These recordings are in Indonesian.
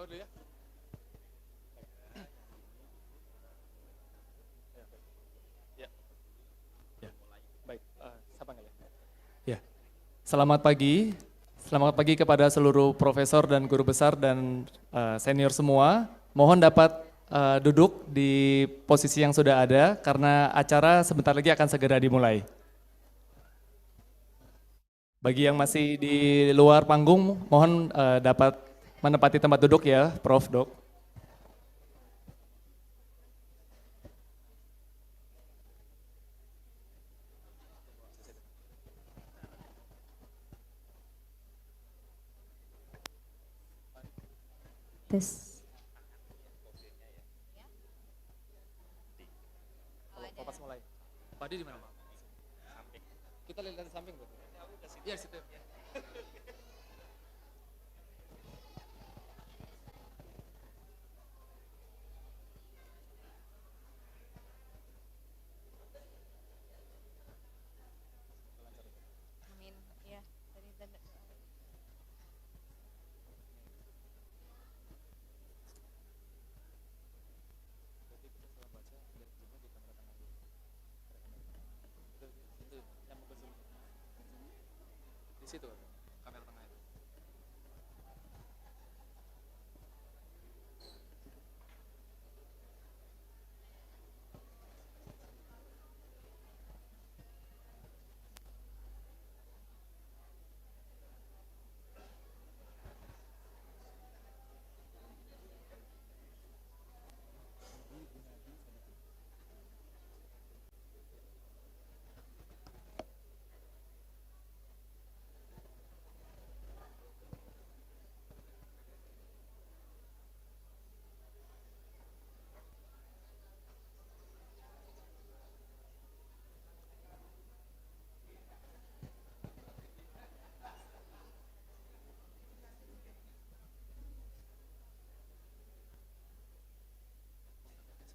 dulu ya. Ya. Ya. Baik, siapa nggak ya? Ya. Selamat pagi. Selamat pagi kepada seluruh profesor dan guru besar dan senior semua. Mohon dapat duduk di posisi yang sudah ada karena acara sebentar lagi akan segera dimulai. Bagi yang masih di luar panggung, mohon dapat menempati tempat duduk ya, Prof. Dok. Tes. Pas mulai. Padi di mana, Pak? Samping. Kita lihat dari samping, Bu. Iya, situ. Amin. Ya, dari Di situ, kamera tengah itu.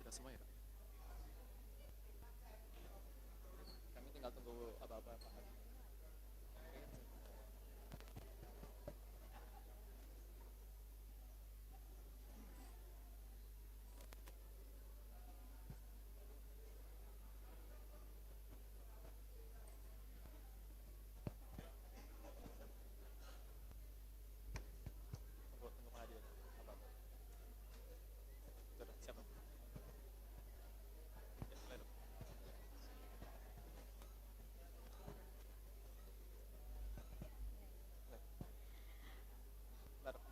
Sudah semua ya, Pak? Kami tinggal tunggu apa-apa, Pak. Tunggu penghadiran. Apa-apa. Sudah, siapa? Ya, mulai dong.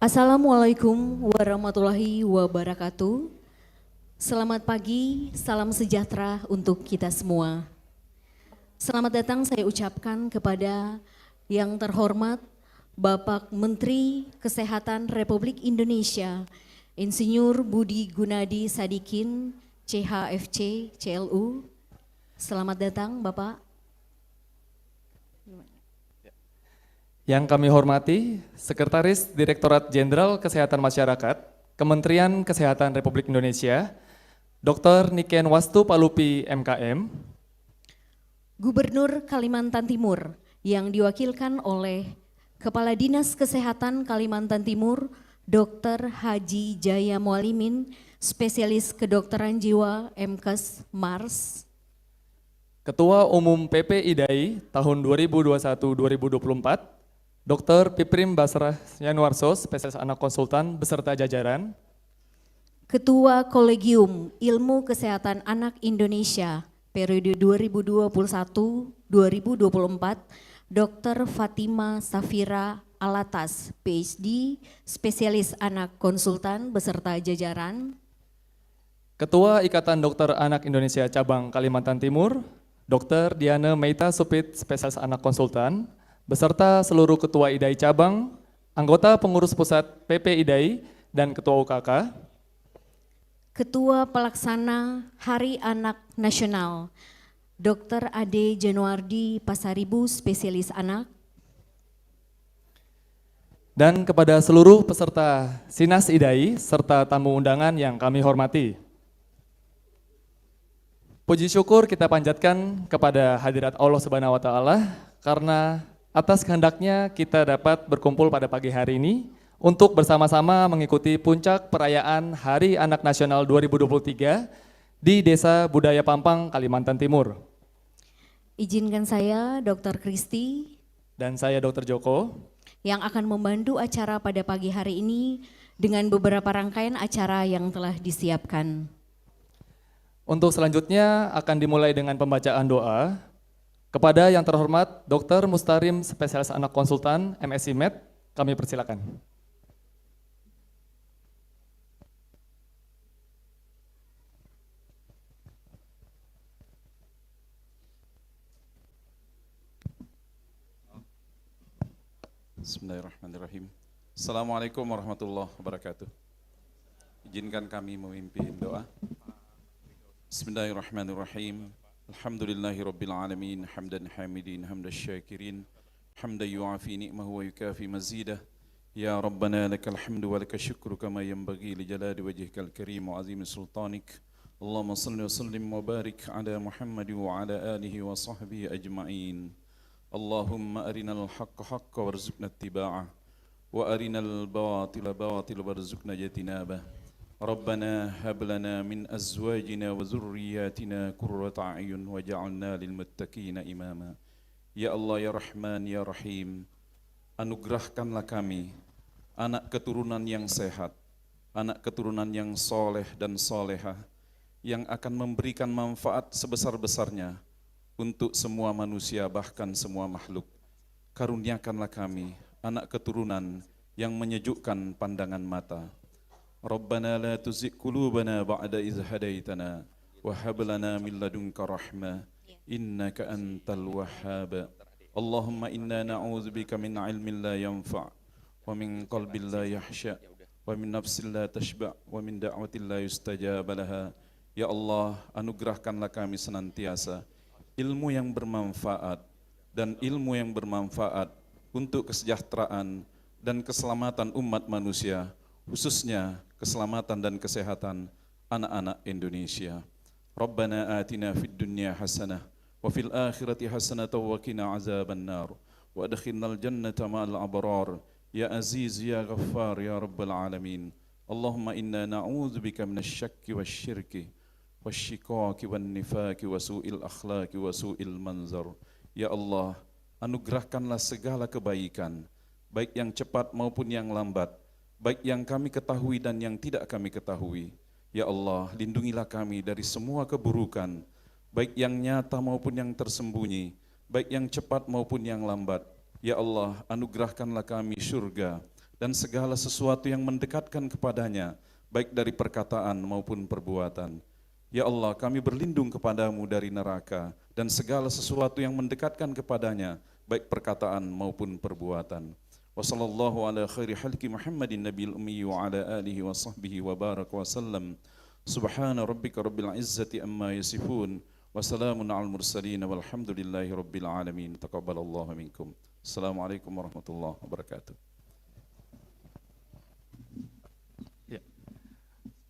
Assalamualaikum warahmatullahi wabarakatuh. Selamat pagi, salam sejahtera untuk kita semua. Selamat datang saya ucapkan kepada yang terhormat Bapak Menteri Kesehatan Republik Indonesia, Insinyur Budi Gunadi Sadikin, CHFC, CLU. Selamat datang Bapak. Yang kami hormati, Sekretaris Direktorat Jenderal Kesehatan Masyarakat, Kementerian Kesehatan Republik Indonesia, Dr. Niken Wastu Palupi, MKM, Gubernur Kalimantan Timur yang diwakilkan oleh Kepala Dinas Kesehatan Kalimantan Timur, Dr. Haji Jaya Mualimin, Spesialis Kedokteran Jiwa MKes Mars, Ketua Umum PP IDAI tahun 2021-2024, Dr. Piprim Basrah Yanuarso, Spesialis Anak Konsultan beserta jajaran, Ketua Kolegium Ilmu Kesehatan Anak Indonesia periode 2021-2024, Dr. Fatima Safira Alatas, PhD, Spesialis Anak Konsultan beserta jajaran, Ketua Ikatan Dokter Anak Indonesia Cabang Kalimantan Timur, Dr. Diana Meita Supit, Spesialis Anak Konsultan, beserta seluruh Ketua IDAI Cabang, anggota pengurus pusat PP IDAI, dan Ketua UKK, Ketua Pelaksana Hari Anak Nasional, Dr. Ade Januardi Pasaribu, Spesialis Anak, dan kepada seluruh peserta Sinas IDAI serta tamu undangan yang kami hormati. Puji syukur kita panjatkan kepada hadirat Allah Subhanahu wa taala karena atas kehendaknya kita dapat berkumpul pada pagi hari ini untuk bersama-sama mengikuti puncak perayaan Hari Anak Nasional 2023 di Desa Budaya Pampang, Kalimantan Timur. Izinkan saya, Dr. Kristi, Dan saya Dr. Joko, yang akan membantu acara pada pagi hari ini dengan beberapa rangkaian acara yang telah disiapkan. untuk selanjutnya akan dimulai dengan pembacaan doa. Kepada yang terhormat Dr. Mustarim, Spesialis Anak Konsultan, MSI Med, kami persilakan. Bismillahirrahmanirrahim. Assalamualaikum warahmatullahi wabarakatuh. Izinkan kami memimpin doa. Bismillahirrahmanirrahim. Alhamdulillahi rabbil alamin, hamdan hamidin, hamdan syakirin, hamdan yu'afi ni'mahu wa yukafi mazidah. Ya Rabbana lakal hamdu wa lakal syukru kama yanbaghi li jalali wajhikal karim wa azimi sultanik. Allahumma salli wa sallim wa barik ala Muhammad wa ala alihi wa sahbihi ajma'in. Allahumma arinal haqqa haqqa warzuqna ittiba'ah wa arinal batila batila warzuqna jatinabah. Rabbana hab lana min azwajina wa zurriyatina qurrata a'yun waj'alna lil muttaqina imama. Ya Allah ya Rahman ya Rahim, anugerahkanlah kami anak keturunan yang sehat, anak keturunan yang soleh dan solehah, yang akan memberikan manfaat sebesar-besarnya untuk semua manusia bahkan semua makhluk. Karuniakanlah kami anak keturunan yang menyejukkan pandangan mata. Rabbana la tuzigh qulubana ba'da idh hadaitana wa hab lana min ladunka rahmah innaka antal wahhab. Allahumma inna na'udzubika min ilmin la yanfa' wa min qalbin la yahsha' wa min nafsin la tashba' wa min da'watin la yustajab laha. Ya Allah, anugerahkanlah kami senantiasa ilmu yang bermanfaat dan ilmu yang bermanfaat untuk kesejahteraan dan keselamatan umat manusia, khususnya keselamatan dan kesehatan anak-anak Indonesia. Rabbana atina fid dunya hasanah wa fil akhirati hasanah wa qina azaban nar wa adkhilnal jannata ma'al abrar ya aziz ya ghaffar ya rabbal alamin. Allahumma inna na'udzubika minasy syakki wasyirki wasyikaki wan nifaki wa su'il akhlaki wa su'il manzar. Ya Allah, anugerahkanlah segala kebaikan, baik yang cepat maupun yang lambat, baik yang kami ketahui dan yang tidak kami ketahui. Ya Allah, lindungilah kami dari semua keburukan, baik yang nyata maupun yang tersembunyi, baik yang cepat maupun yang lambat. Ya Allah, anugerahkanlah kami surga dan segala sesuatu yang mendekatkan kepadanya, baik dari perkataan maupun perbuatan. Ya Allah, kami berlindung kepadamu dari neraka dan segala sesuatu yang mendekatkan kepadanya, baik perkataan maupun perbuatan. Wa sallallahu ala khairi halki Muhammadin nabiyil ummi wa ala alihi wa sahbihi wa barak wa sallam. Subhana rabbika rabbil izzati amma yasifun wa salamun al mursalin walhamdulillahi rabbil alamin. Taqabbalallahu minkum. Assalamualaikum warahmatullahi wabarakatuh.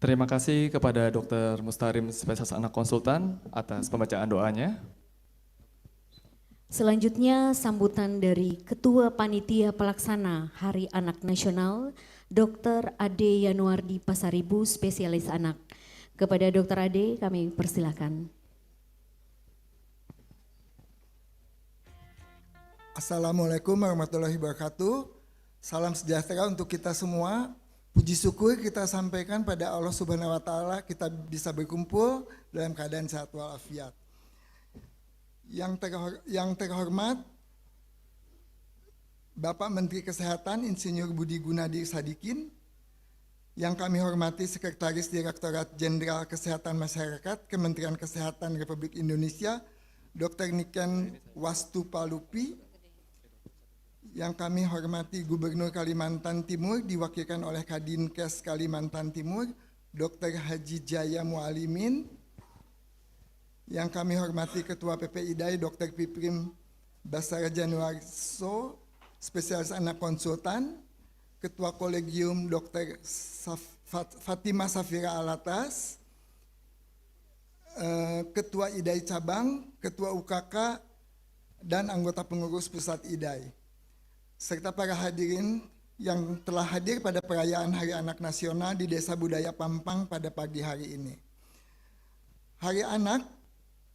Terima kasih kepada Dr. Mustarim, Spesialis Anak Konsultan atas pembacaan doanya. Selanjutnya sambutan dari Ketua Panitia Pelaksana Hari Anak Nasional, Dr. Ade Yanuardi Pasaribu, Spesialis Anak. Kepada Dr. Ade kami persilakan. Assalamualaikum warahmatullahi wabarakatuh. Salam sejahtera untuk kita semua. Puji syukur kita sampaikan pada Allah Subhanahu wa Ta'ala, kita bisa berkumpul dalam keadaan sehat walafiat. Yang terhormat Bapak Menteri Kesehatan Insinyur Budi Gunadi Sadikin, yang kami hormati Sekretaris Direktorat Jenderal Kesehatan Masyarakat Kementerian Kesehatan Republik Indonesia, Dr. Niken Wastupalupi, yang kami hormati Gubernur Kalimantan Timur diwakilkan oleh Kadinkes Kalimantan Timur, Dr. Haji Jaya Mualimin, yang kami hormati Ketua PPIDAI Dr. Piprim Basara Januarso, Spesialis Anak Konsultan, Ketua Kolegium Dr. Fatimah Safira Alatas, Ketua IDAI Cabang, Ketua UKK, dan anggota pengurus pusat IDAI, serta para hadirin yang telah hadir pada perayaan Hari Anak Nasional di Desa Budaya Pampang pada pagi hari ini. Hari Anak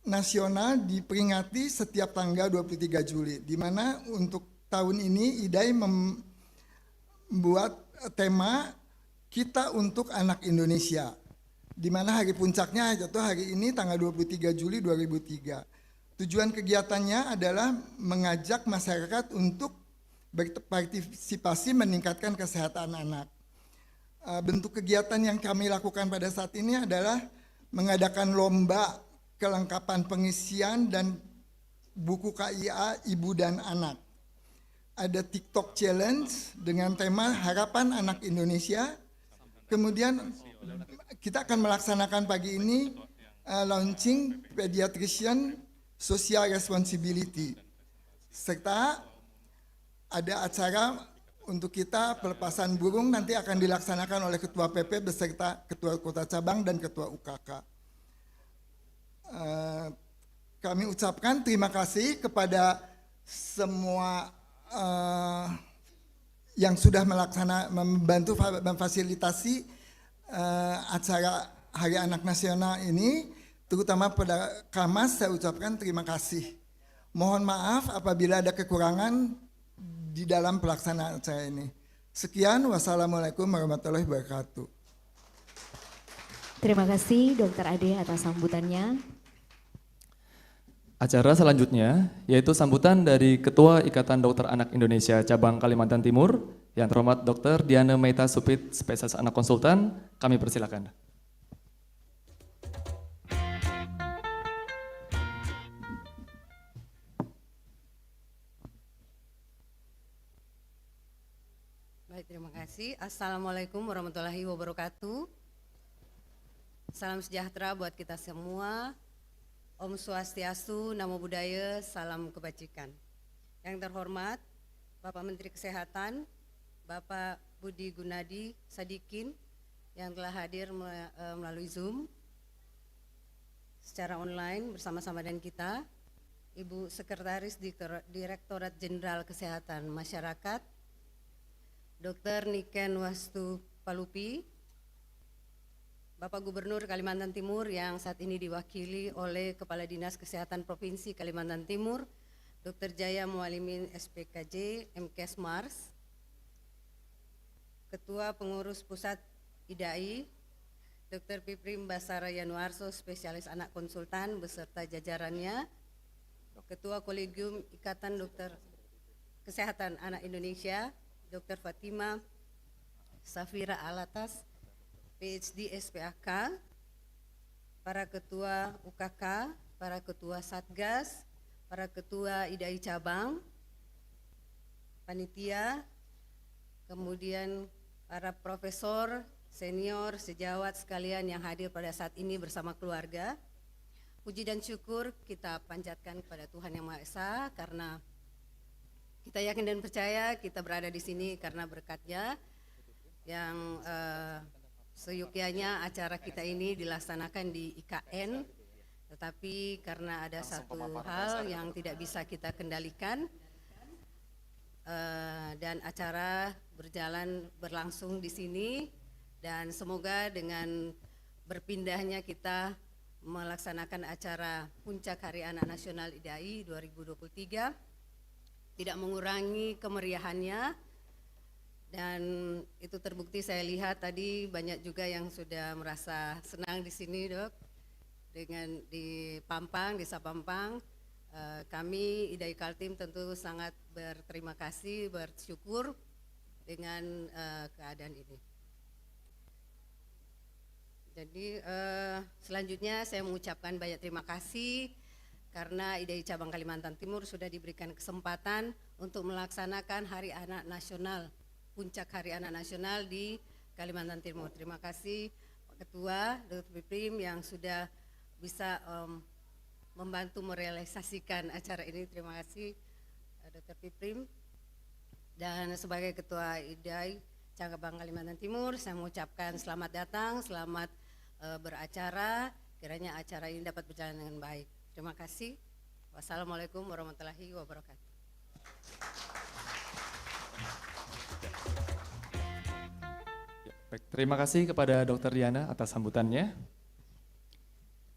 Nasional diperingati setiap tanggal 23 Juli, di mana untuk tahun ini IDAI membuat tema Kita untuk Anak Indonesia, di mana hari puncaknya yaitu hari ini tanggal 23 Juli 2003. Tujuan kegiatannya adalah mengajak masyarakat untuk berpartisipasi meningkatkan kesehatan anak. Bentuk kegiatan yang kami lakukan pada saat ini adalah mengadakan lomba kelengkapan pengisian dan buku KIA Ibu dan Anak. Ada TikTok Challenge dengan tema Harapan Anak Indonesia. Kemudian kita akan melaksanakan pagi ini launching Pediatrician Social Responsibility. Serta ada acara untuk kita pelepasan burung nanti akan dilaksanakan oleh Ketua PP beserta Ketua Kota Cabang dan Ketua UKK. Kami ucapkan terima kasih kepada semua yang sudah membantu memfasilitasi acara Hari Anak Nasional ini, terutama pada Kamas saya ucapkan terima kasih. Mohon maaf apabila ada kekurangan di dalam pelaksanaan acara ini. Sekian, wassalamualaikum warahmatullahi wabarakatuh. Terima kasih Dr. Ade atas sambutannya. Acara selanjutnya yaitu sambutan dari Ketua Ikatan Dokter Anak Indonesia Cabang Kalimantan Timur, yang terhormat Dr. Diana Meita Supit, Spesialis Anak Konsultan. Kami persilakan. Baik, terima kasih. Assalamualaikum warahmatullahi wabarakatuh. Salam sejahtera buat kita semua. Om Swastiastu, Namo Buddhaya, salam kebajikan. Yang terhormat Bapak Menteri Kesehatan, Bapak Budi Gunadi Sadikin yang telah hadir melalui Zoom secara online bersama-sama dengan kita, Ibu Sekretaris Direktorat Jenderal Kesehatan Masyarakat, Dr. Niken Wastu Palupi, Bapak Gubernur Kalimantan Timur yang saat ini diwakili oleh Kepala Dinas Kesehatan Provinsi Kalimantan Timur, Dr. Jaya Mualimin SPKJ MKes Mars, Ketua Pengurus Pusat IDAI, Dr. Piprim Basara Yanuarso, Spesialis Anak Konsultan beserta jajarannya, Ketua Kolegium Ikatan Dokter Kesehatan Anak Indonesia, Dr. Fatima Safira Alatas, PhD SPAK, para ketua UKK, para ketua Satgas, para ketua IDAI Cabang, panitia, kemudian para profesor, senior, sejawat sekalian yang hadir pada saat ini bersama keluarga. Puji dan syukur kita panjatkan kepada Tuhan Yang Maha Esa karena kita yakin dan percaya kita berada di sini karena berkat-Nya yang seyukianya acara kita ini dilaksanakan di IKN, tetapi karena ada satu hal yang tidak bisa kita kendalikan dan acara berlangsung di sini, dan semoga dengan berpindahnya kita melaksanakan acara Puncak Hari Anak Nasional IDAI 2023 tidak mengurangi kemeriahannya, dan itu terbukti saya lihat tadi banyak juga yang sudah merasa senang di sini, Dok, dengan di Pampang, Desa Pampang. Kami IDAI Kaltim tentu sangat berterima kasih, bersyukur dengan keadaan ini. Jadi selanjutnya saya mengucapkan banyak terima kasih karena IDAI Cabang Kalimantan Timur sudah diberikan kesempatan untuk melaksanakan Hari Anak Nasional, Puncak Hari Anak Nasional di Kalimantan Timur. Terima kasih Pak Ketua, Dr. Piprim yang sudah bisa membantu merealisasikan acara ini. Terima kasih Dr. Piprim. Dan sebagai Ketua IDAI Cabang Kalimantan Timur, saya mengucapkan selamat datang, selamat beracara, kiranya acara ini dapat berjalan dengan baik. Terima kasih. Wassalamualaikum warahmatullahi wabarakatuh. Baik, terima kasih kepada Dr. Diana atas sambutannya.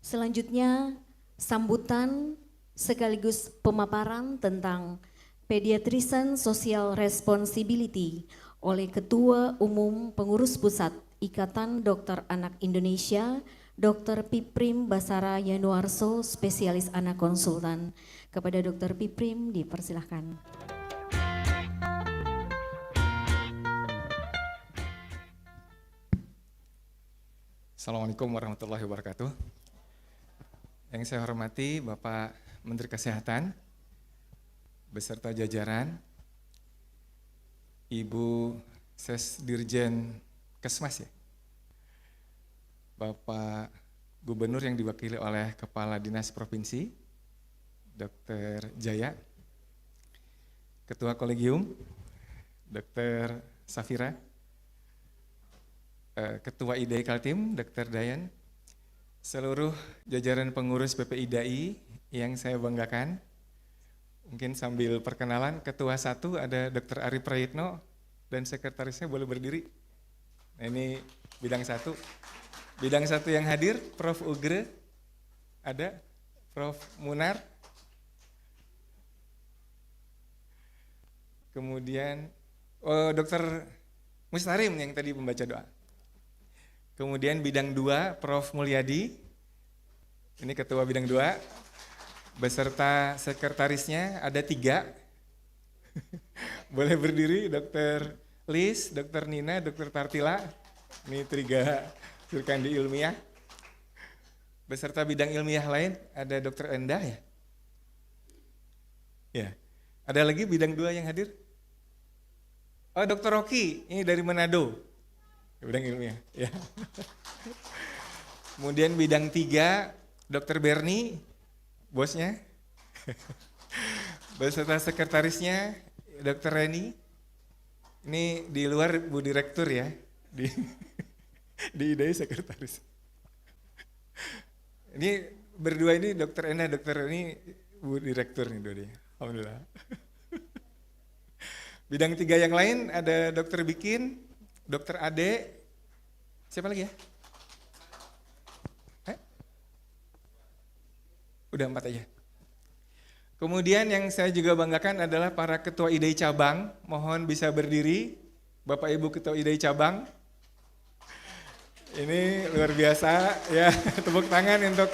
Selanjutnya, sambutan sekaligus pemaparan tentang Pediatrician Social Responsibility oleh Ketua Umum Pengurus Pusat Ikatan Dokter Anak Indonesia, Dr. Piprim Basara Yanuarso, spesialis anak konsultan. Kepada Dr. Piprim dipersilahkan. Assalamualaikum warahmatullahi wabarakatuh. Yang saya hormati Bapak Menteri Kesehatan, beserta jajaran, Ibu Sesdirjen Kesmas ya, Bapak Gubernur yang diwakili oleh Kepala Dinas Provinsi, Dr. Jaya, Ketua Kolegium, Dr. Safira, Ketua IDAI Kaltim, Dr. Dayan, seluruh jajaran pengurus PPIDAI yang saya banggakan. Mungkin sambil perkenalan, Ketua 1 ada Dr. Ari Prayitno dan sekretarisnya boleh berdiri. Nah, ini bidang 1. Bidang 1 yang hadir, Prof. Ugre, ada Prof. Munar, kemudian Dr. Mustarim yang tadi membaca doa. Kemudian bidang 2, Prof. Mulyadi, ini ketua bidang 2, beserta sekretarisnya ada 3. Boleh berdiri, Dr. Lis, Dr. Nina, Dr. Tartila, ini 3 Surkandi ilmiah. Beserta bidang ilmiah lain ada Dr. Endah ya. Ya, ada lagi bidang 2 yang hadir? Oh, Dr. Rocky, ini dari Manado. Bidang ilmiah, ya. Kemudian bidang 3, Dr. Berni, bosnya. Beserta sekretarisnya, Dr. Reni. Ini di luar Bu Direktur ya, di IDAI sekretaris. Ini berdua ini Dr. Ena, Dr. ini Bu Direktur nih dua-duanya. Alhamdulillah. Bidang 3 yang lain ada Dr. Bikin, Dr. Ade, siapa lagi ya? Udah 4 aja. Kemudian yang saya juga banggakan adalah para ketua IDAI cabang, mohon bisa berdiri, Bapak Ibu ketua IDAI cabang. Ini luar biasa ya, tepuk tangan untuk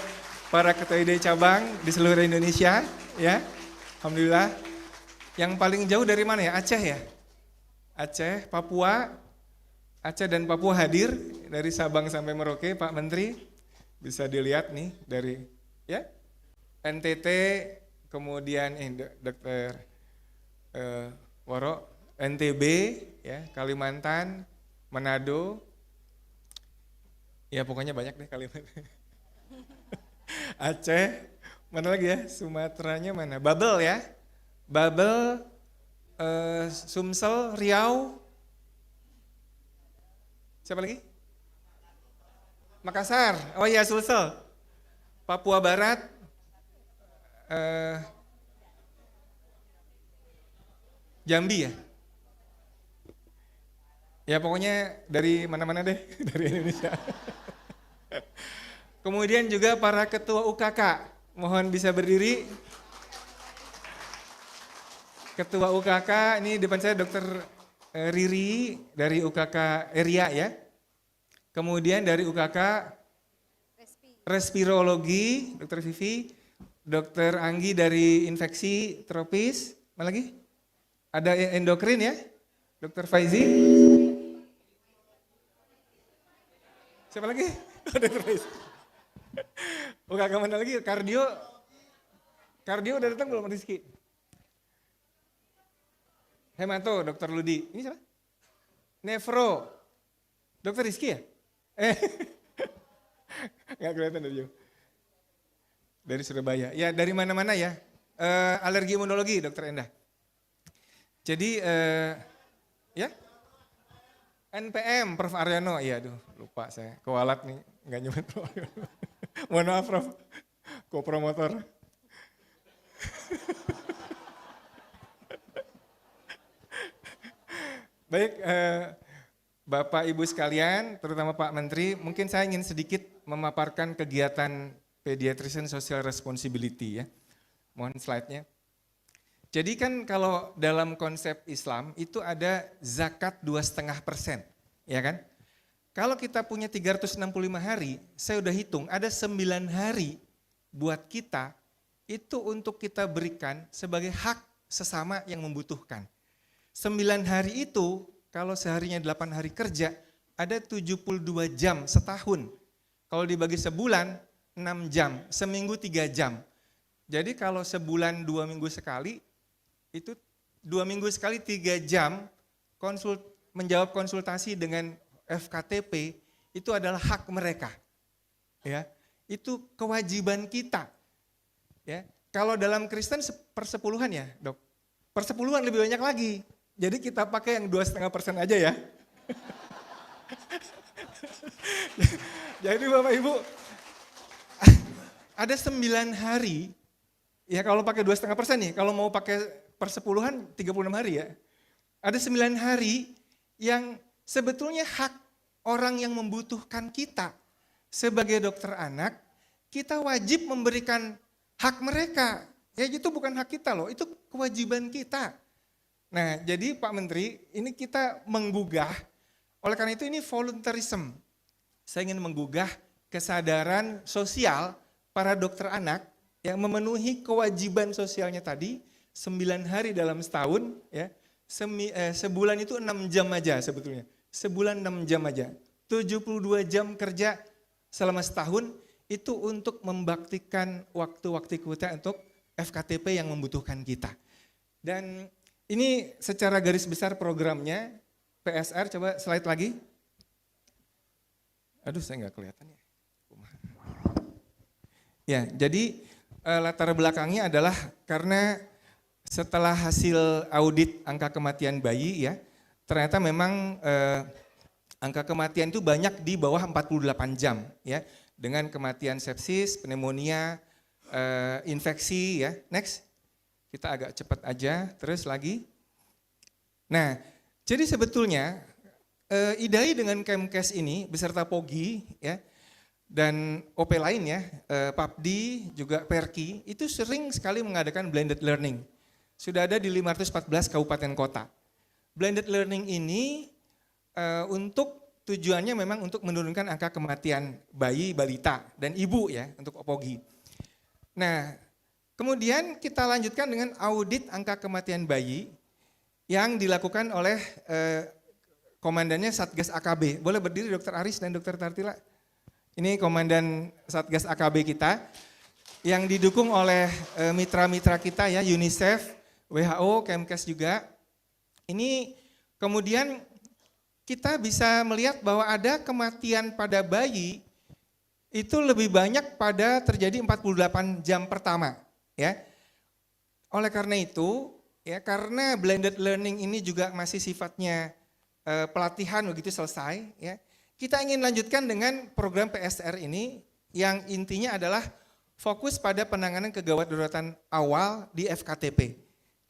para ketua IDAI cabang di seluruh Indonesia ya. Alhamdulillah. Yang paling jauh dari mana ya? Aceh ya? Aceh, Papua. Aceh dan Papua hadir dari Sabang sampai Merauke, Pak Menteri. Bisa dilihat nih dari ya. NTT, kemudian Dr. Woro, NTB, ya, Kalimantan, Manado. Ya pokoknya banyak deh Kalimantan. Aceh, mana lagi ya? Sumateranya mana? Babel ya. Babel, Sumsel, Riau. Siapa lagi? Makassar. Oh iya, Sulsel. Papua Barat. Jambi ya. Ya pokoknya dari mana-mana deh, dari Indonesia. Kemudian juga para ketua UKK, mohon bisa berdiri. Ketua UKK, ini depan saya Dr. Riri dari UKK Eria ya. Kemudian dari UKK Respirologi, Dr. Vivi. Dr. Anggi dari infeksi tropis. Mana lagi? Ada endokrin ya, Dr. Faizi. Siapa lagi? Dr. Faizi. UKK mana lagi? Kardio. Kardio udah datang belum Rizky? Hemato, Dr. Ludi. Ini siapa? Nefro. Dr. Rizky ya? Nggak kelihatan dari jauh. Dari Surabaya. Ya dari mana-mana ya. Alergi imunologi, Dr. Endah. Jadi ya NPM, Prof. Aryono. Iya aduh lupa saya. Kualat nih, nggak nyebut Prof. Mohon maaf Prof. Kopromotor. Baik, Bapak Ibu sekalian, terutama Pak Menteri, mungkin saya ingin sedikit memaparkan kegiatan Pediatrician Social Responsibility ya. Mohon slide-nya. Jadi kan kalau dalam konsep Islam itu ada zakat 2,5%, ya kan? Kalau kita punya 365 hari, saya udah hitung ada 9 hari buat kita itu untuk kita berikan sebagai hak sesama yang membutuhkan. 9 hari itu kalau seharinya 8 hari kerja ada 72 jam setahun. Kalau dibagi sebulan 6 jam, seminggu 3 jam. Jadi kalau sebulan 2 minggu sekali itu 2 minggu sekali 3 jam menjawab konsultasi dengan FKTP itu adalah hak mereka. Ya, itu kewajiban kita. Ya, kalau dalam Kristen persepuluhan ya, Dok. Persepuluhan lebih banyak lagi. Jadi kita pakai yang 2,5% aja ya. Jadi Bapak Ibu, ada 9 hari, ya kalau pakai 2,5% nih, kalau mau pakai persepuluhan 36 hari ya. Ada 9 hari yang sebetulnya hak orang yang membutuhkan kita. Sebagai dokter anak, kita wajib memberikan hak mereka. Ya itu bukan hak kita loh, itu kewajiban kita. Nah jadi Pak Menteri, ini kita menggugah, oleh karena itu ini volunteerism. Saya ingin menggugah kesadaran sosial para dokter anak yang memenuhi kewajiban sosialnya tadi, 9 hari dalam setahun, ya sebulan itu 6 jam aja sebetulnya. Sebulan 6 jam aja. 72 jam kerja selama setahun itu untuk membaktikan waktu-waktu kita untuk FKTP yang membutuhkan kita. Dan ini secara garis besar programnya, PSR, coba slide lagi. Aduh saya nggak kelihatan ya. Ya, jadi latar belakangnya adalah karena setelah hasil audit angka kematian bayi ya, ternyata memang angka kematian itu banyak di bawah 48 jam ya, dengan kematian sepsis, pneumonia, infeksi ya. Next, kita agak cepat aja, terus lagi. Nah, jadi sebetulnya IDAI dengan Kemkes ini beserta POGI ya, dan OP lain ya, PAPDI juga Perki itu sering sekali mengadakan blended learning. Sudah ada di 514 kabupaten kota. Blended learning ini untuk tujuannya memang untuk menurunkan angka kematian bayi, balita, dan ibu ya untuk OPOGI. Nah, kemudian kita lanjutkan dengan audit angka kematian bayi yang dilakukan oleh komandannya Satgas AKB. Boleh berdiri Dr. Aris dan Dr. Tartila? Ini komandan Satgas AKB kita yang didukung oleh mitra-mitra kita ya, UNICEF, WHO, Kemkes juga. Ini kemudian kita bisa melihat bahwa ada kematian pada bayi itu lebih banyak pada terjadi 48 jam pertama ya. Oleh karena itu ya, karena blended learning ini juga masih sifatnya pelatihan begitu selesai ya. Kita ingin lanjutkan dengan program PSR ini yang intinya adalah fokus pada penanganan kegawat daruratan awal di FKTP.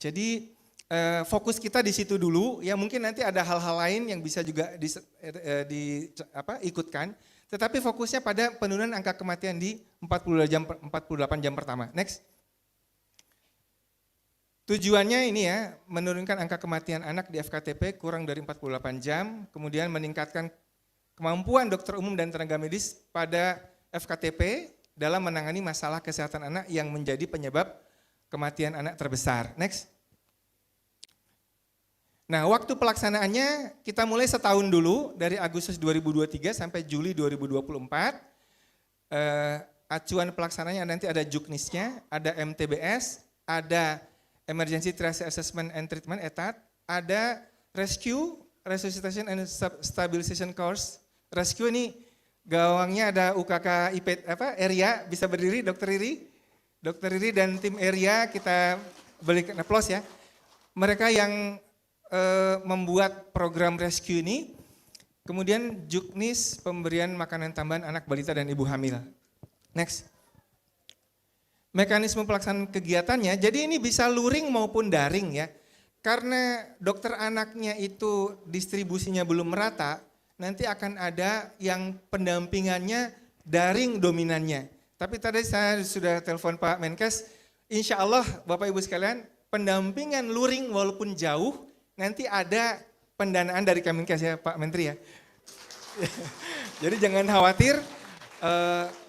Jadi fokus kita di situ dulu, ya mungkin nanti ada hal-hal lain yang bisa juga ikutkan, tetapi fokusnya pada penurunan angka kematian di 48 jam pertama. Next. Tujuannya ini ya, menurunkan angka kematian anak di FKTP kurang dari 48 jam, kemudian meningkatkan kemampuan dokter umum dan tenaga medis pada FKTP dalam menangani masalah kesehatan anak yang menjadi penyebab kematian anak terbesar. Next. Nah, waktu pelaksanaannya kita mulai setahun dulu dari Agustus 2023 sampai Juli 2024. Acuan pelaksananya nanti ada JUKNIS-nya, ada MTBS, ada Emergency Triage Assessment and Treatment ETAT, ada Rescue, Resuscitation and Stabilization Course. Rescue ini gawangnya ada UKK IP area, bisa berdiri Dr. Riri. Dr. Riri dan tim area kita berikan aplaus ya. Mereka yang membuat program rescue ini, kemudian JUKNIS pemberian makanan tambahan anak balita dan ibu hamil. Next. Mekanisme pelaksanaan kegiatannya, jadi ini bisa luring maupun daring ya. karena dokter anaknya itu distribusinya belum merata, nanti akan ada yang pendampingannya daring dominannya. Tapi tadi saya sudah telepon Pak Menkes, insya Allah Bapak Ibu sekalian, pendampingan luring walaupun jauh, nanti ada pendanaan dari Kemenkes ya Pak Menteri ya. Jadi jangan khawatir,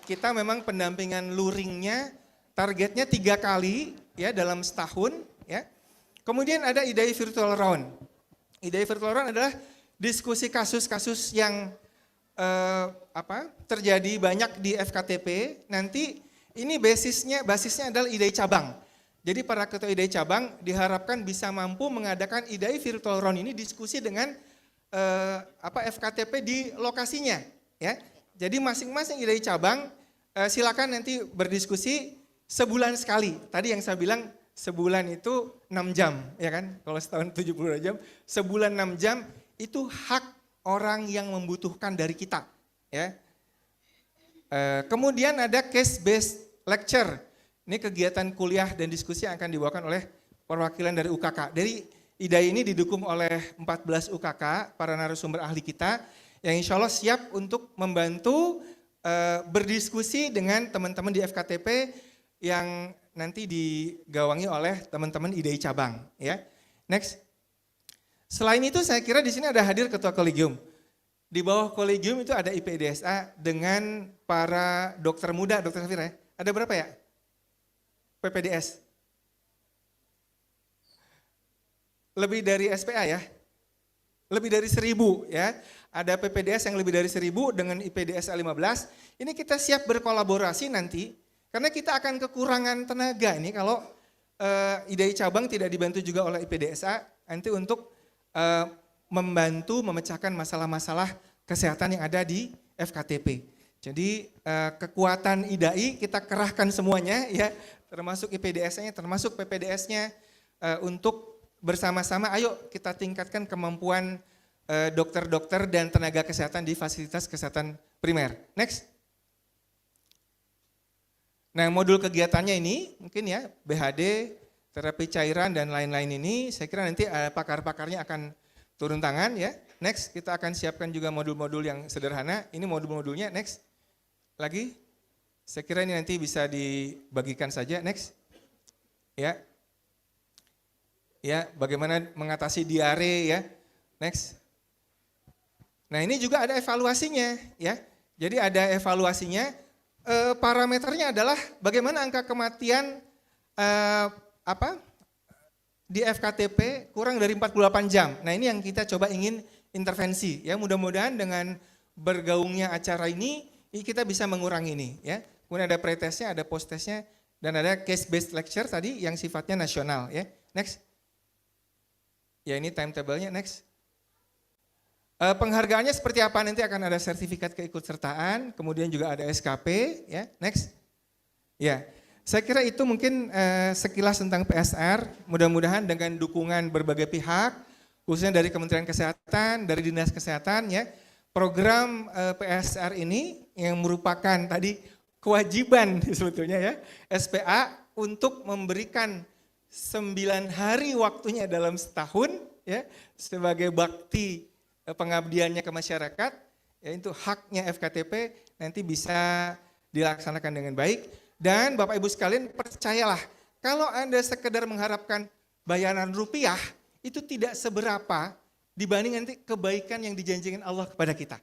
kita memang pendampingan luringnya targetnya 3 kali ya dalam setahun ya. Kemudian ada IDAI Virtual Round. IDAI Virtual Round adalah diskusi kasus-kasus yang terjadi banyak di FKTP. Nanti ini basisnya adalah IDAI cabang. Jadi para ketua IDAI cabang diharapkan bisa mampu mengadakan IDAI Virtual Round ini diskusi dengan FKTP di lokasinya ya. Jadi masing-masing IDAI cabang silakan nanti berdiskusi sebulan sekali. Tadi yang saya bilang sebulan itu 6 jam, ya kan? Kalau setahun 72 jam, sebulan 6 jam itu hak orang yang membutuhkan dari kita, ya. Kemudian ada case based lecture. Ini kegiatan kuliah dan diskusi yang akan dibawakan oleh perwakilan dari UKK. Dari IDAI ini didukung oleh 14 UKK, para narasumber ahli kita, yang insya Allah siap untuk membantu berdiskusi dengan teman-teman di FKTP yang nanti digawangi oleh teman-teman IDAI cabang, ya. Next. Selain itu saya kira di sini ada hadir ketua kolegium. Di bawah kolegium itu ada IPDSA dengan para dokter muda, Dokter Safira ya. Ada berapa ya? PPDS. Lebih dari SPA ya. Lebih dari 1000 ya. Ada PPDS yang lebih dari 1000 dengan IPDSA 15. Ini kita siap berkolaborasi nanti. Karena kita akan kekurangan tenaga ini kalau IDAI cabang tidak dibantu juga oleh IPDSA nanti untuk membantu memecahkan masalah-masalah kesehatan yang ada di FKTP. Jadi kekuatan IDAI kita kerahkan semuanya ya, termasuk IPDS-nya, termasuk PPDS-nya untuk bersama-sama ayo kita tingkatkan kemampuan dokter-dokter dan tenaga kesehatan di fasilitas kesehatan primer. Next. Nah, modul kegiatannya ini mungkin ya BHD, terapi cairan dan lain-lain ini saya kira nanti pakar-pakarnya akan turun tangan ya. Next, kita akan siapkan juga modul-modul yang sederhana. Ini modul-modulnya, next. Lagi. Saya kira ini nanti bisa dibagikan saja, next. Ya. Ya, bagaimana mengatasi diare ya. Next. Nah, ini juga ada evaluasinya ya. Jadi ada evaluasinya. Parameternya adalah bagaimana angka kematian di FKTP kurang dari 48 jam. Nah ini yang kita coba ingin intervensi ya, mudah-mudahan dengan bergaungnya acara ini kita bisa mengurangi ini ya. Kemudian ada pretestnya, ada posttestnya dan ada case based lecture tadi yang sifatnya nasional ya. Next. Ya ini timetable-nya next. Penghargaannya seperti apa, nanti akan ada sertifikat keikutsertaan, kemudian juga ada SKP, ya, next. Ya, saya kira itu mungkin sekilas tentang PSR, mudah-mudahan dengan dukungan berbagai pihak, khususnya dari Kementerian Kesehatan, dari Dinas Kesehatan, ya, program PSR ini yang merupakan tadi kewajiban sebetulnya ya, SPA untuk memberikan 9 hari waktunya dalam setahun, ya, sebagai bakti pengabdiannya ke masyarakat, ya itu haknya FKTP nanti bisa dilaksanakan dengan baik. Dan Bapak Ibu sekalian percayalah, kalau Anda sekedar mengharapkan bayaran rupiah, itu tidak seberapa dibanding nanti kebaikan yang dijanjikan Allah kepada kita.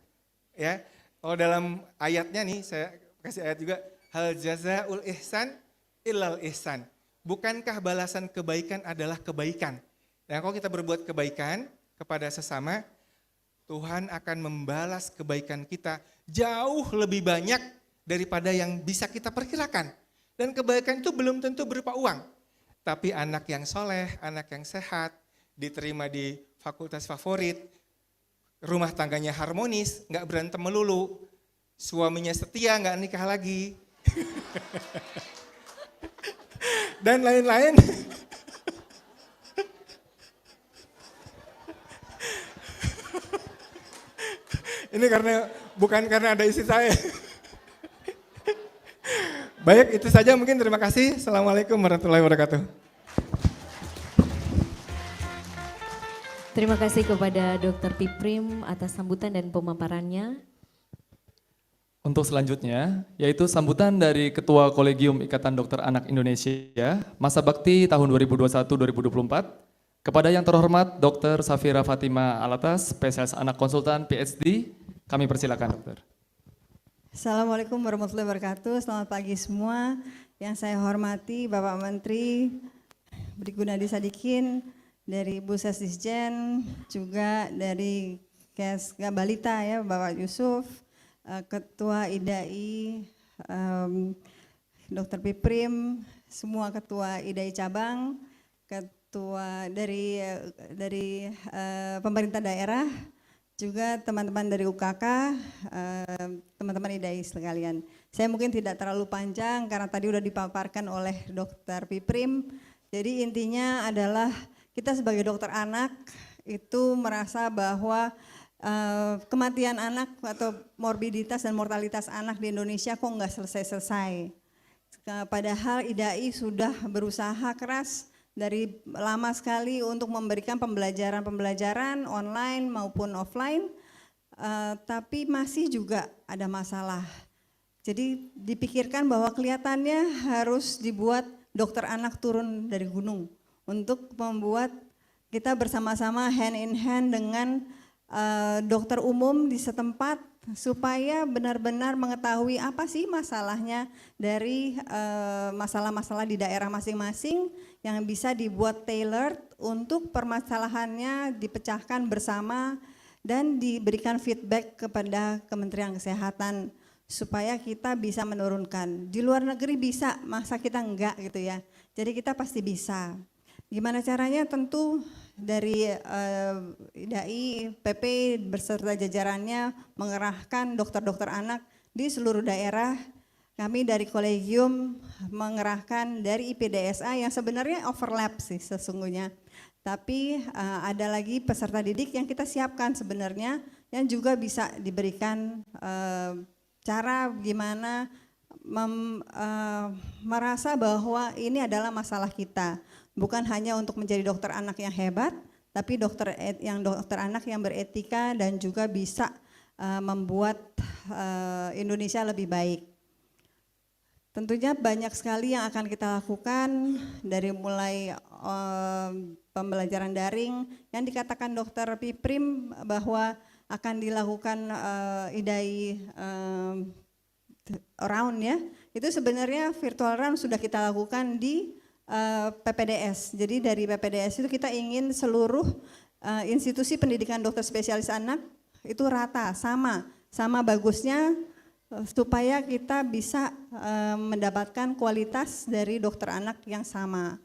Ya, kalau dalam ayatnya nih, saya kasih ayat juga, hal jazaul ihsan illal ihsan. Bukankah balasan kebaikan adalah kebaikan? Dan kalau kita berbuat kebaikan kepada sesama, Tuhan akan membalas kebaikan kita jauh lebih banyak daripada yang bisa kita perkirakan. Dan kebaikan itu belum tentu berupa uang. Tapi anak yang soleh, anak yang sehat, diterima di fakultas favorit, rumah tangganya harmonis, nggak berantem melulu, suaminya setia, nggak nikah lagi, dan lain-lain. Ini bukan karena ada istri saya. Baik, itu saja mungkin, terima kasih. Assalamualaikum warahmatullahi wabarakatuh. Terima kasih kepada Dr. Piprim atas sambutan dan pemaparannya. Untuk selanjutnya, yaitu sambutan dari Ketua Kolegium Ikatan Dokter Anak Indonesia, masa bakti tahun 2021-2024, kepada yang terhormat Dr. Safira Fatima Alatas, spesialis anak konsultan PhD, kami persilakan dokter. Assalamualaikum warahmatullahi wabarakatuh, selamat pagi semua. Yang saya hormati Bapak Menteri Budi Gunadi Sadikin, dari Bu Sesdisjen, juga dari Kes Balita ya Bapak Yusuf, Ketua IDAI, Dr. Piprim, semua Ketua IDAI cabang, Ketua dari pemerintah daerah, juga teman-teman dari UKK, teman-teman IDAI sekalian. Saya mungkin tidak terlalu panjang karena tadi sudah dipaparkan oleh Dr. Piprim. Jadi intinya adalah kita sebagai dokter anak itu merasa bahwa kematian anak atau morbiditas dan mortalitas anak di Indonesia kok nggak selesai-selesai. Padahal IDAI sudah berusaha keras dari lama sekali untuk memberikan pembelajaran online maupun offline, tapi masih juga ada masalah. Jadi dipikirkan bahwa kelihatannya harus dibuat dokter anak turun dari gunung untuk membuat kita bersama-sama hand in hand dengan dokter umum di setempat supaya benar-benar mengetahui apa sih masalahnya dari masalah-masalah di daerah masing-masing yang bisa dibuat tailored untuk permasalahannya dipecahkan bersama dan diberikan feedback kepada Kementerian Kesehatan supaya kita bisa menurunkan. Di luar negeri bisa, masa kita enggak gitu ya. Jadi kita pasti bisa. Gimana caranya? Tentu dari IDAI, PP beserta jajarannya mengerahkan dokter-dokter anak di seluruh daerah. Kami dari kolegium mengerahkan dari IPDSA yang sebenarnya overlap sih sesungguhnya. Tapi ada lagi peserta didik yang kita siapkan sebenarnya yang juga bisa diberikan cara gimana merasa bahwa ini adalah masalah kita. Bukan hanya untuk menjadi dokter anak yang hebat, tapi dokter anak yang beretika dan juga bisa membuat Indonesia lebih baik. Tentunya banyak sekali yang akan kita lakukan dari mulai pembelajaran daring yang dikatakan Dr. Piprim bahwa akan dilakukan IDAI round ya. Itu sebenarnya virtual round sudah kita lakukan di PPDS. Jadi dari PPDS itu kita ingin seluruh institusi pendidikan dokter spesialis anak itu rata, sama bagusnya supaya kita bisa mendapatkan kualitas dari dokter anak yang sama.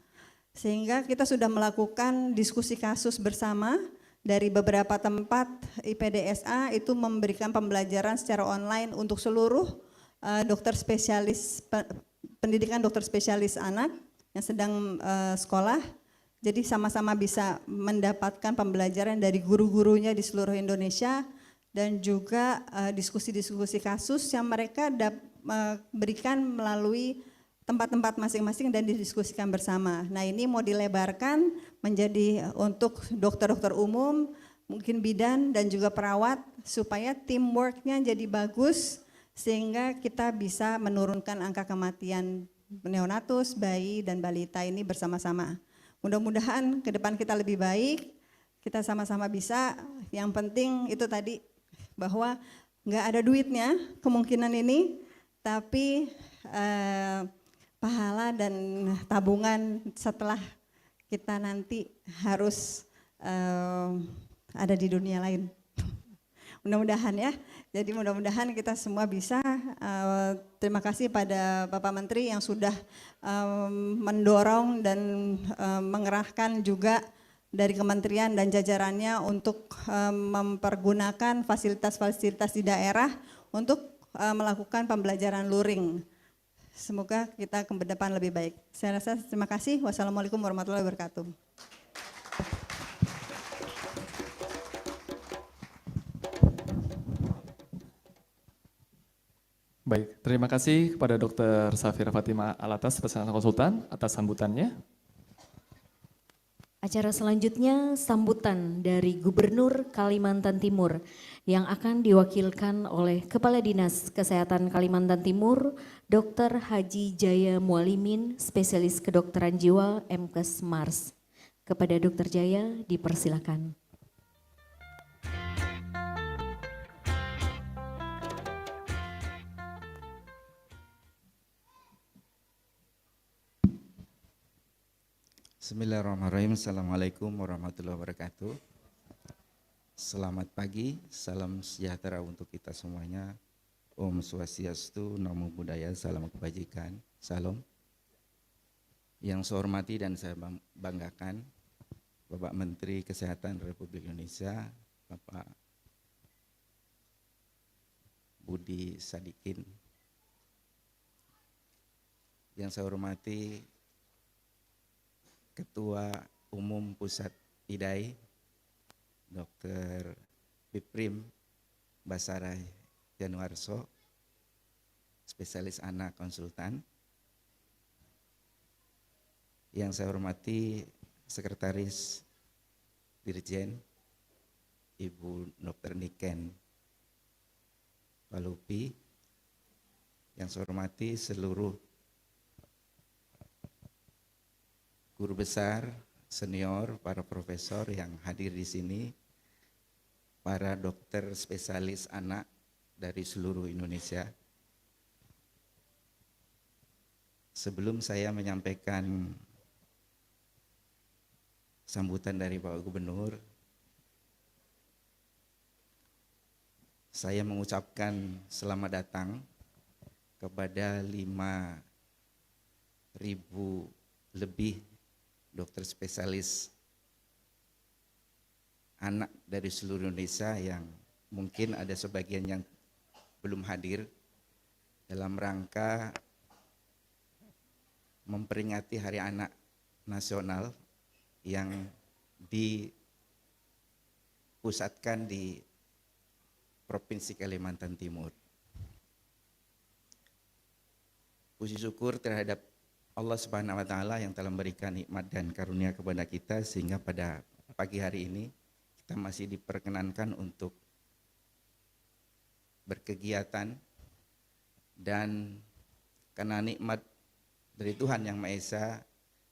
Sehingga kita sudah melakukan diskusi kasus bersama dari beberapa tempat IPDSA itu memberikan pembelajaran secara online untuk seluruh dokter spesialis pendidikan dokter spesialis anak yang sedang sekolah, jadi sama-sama bisa mendapatkan pembelajaran dari guru-gurunya di seluruh Indonesia dan juga diskusi-diskusi kasus yang mereka berikan melalui tempat-tempat masing-masing dan didiskusikan bersama. Nah ini mau dilebarkan menjadi untuk dokter-dokter umum, mungkin bidan dan juga perawat supaya teamworknya jadi bagus sehingga kita bisa menurunkan angka kematian neonatus, bayi, dan balita ini bersama-sama. Mudah-mudahan ke depan kita lebih baik, kita sama-sama bisa. Yang penting itu tadi bahwa nggak ada duitnya kemungkinan ini, tapi pahala dan tabungan setelah kita nanti harus ada di dunia lain. Mudah-mudahan ya. Jadi mudah-mudahan kita semua bisa. Terima kasih pada Bapak Menteri yang sudah mendorong dan mengerahkan juga dari kementerian dan jajarannya untuk mempergunakan fasilitas-fasilitas di daerah untuk melakukan pembelajaran luring. Semoga kita ke depan lebih baik. Saya rasa terima kasih. Wassalamualaikum warahmatullahi wabarakatuh. Baik, terima kasih kepada Dr. Safira Fatima Alatas, spesialis konsultan atas sambutannya. Acara selanjutnya sambutan dari Gubernur Kalimantan Timur yang akan diwakilkan oleh Kepala Dinas Kesehatan Kalimantan Timur, Dr. Haji Jaya Mualimin, spesialis kedokteran jiwa MKes Mars. Kepada Dr. Jaya dipersilakan. Bismillahirrahmanirrahim. Assalamualaikum warahmatullahi wabarakatuh. Selamat pagi, salam sejahtera untuk kita semuanya. Om Swastiastu, Namo Buddhaya, salam kebajikan, salam. Yang saya hormati dan saya banggakan, Bapak Menteri Kesehatan Republik Indonesia, Bapak Budi Sadikin. Yang saya hormati Ketua Umum Pusat IDAI, Dr. Biprim Basara Januarso, spesialis anak konsultan. Yang saya hormati Sekretaris Dirjen, Ibu Dr. Niken Palupi. Yang saya hormati seluruh guru besar, senior, para profesor yang hadir di sini, para dokter spesialis anak dari seluruh Indonesia. Sebelum saya menyampaikan sambutan dari Bapak Gubernur, saya mengucapkan selamat datang kepada 5.000 lebih dokter spesialis anak dari seluruh Indonesia yang mungkin ada sebagian yang belum hadir dalam rangka memperingati Hari Anak Nasional yang dipusatkan di Provinsi Kalimantan Timur. Puji syukur terhadap Allah Subhanahu wa Ta'ala yang telah memberikan nikmat dan karunia kepada kita sehingga pada pagi hari ini kita masih diperkenankan untuk berkegiatan, dan karena nikmat dari Tuhan Yang Maha Esa,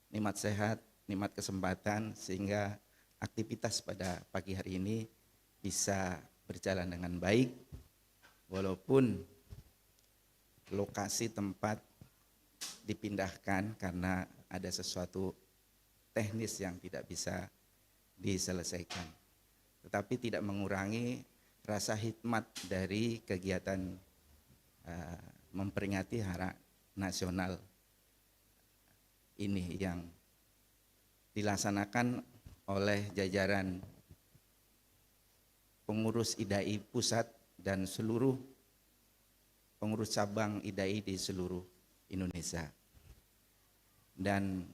nikmat sehat, nikmat kesempatan, sehingga aktivitas pada pagi hari ini bisa berjalan dengan baik walaupun lokasi tempat dipindahkan karena ada sesuatu teknis yang tidak bisa diselesaikan. Tetapi tidak mengurangi rasa hikmat dari kegiatan memperingati Hari Nasional ini yang dilaksanakan oleh jajaran pengurus IDAI pusat dan seluruh pengurus cabang IDAI di seluruh Indonesia. Dan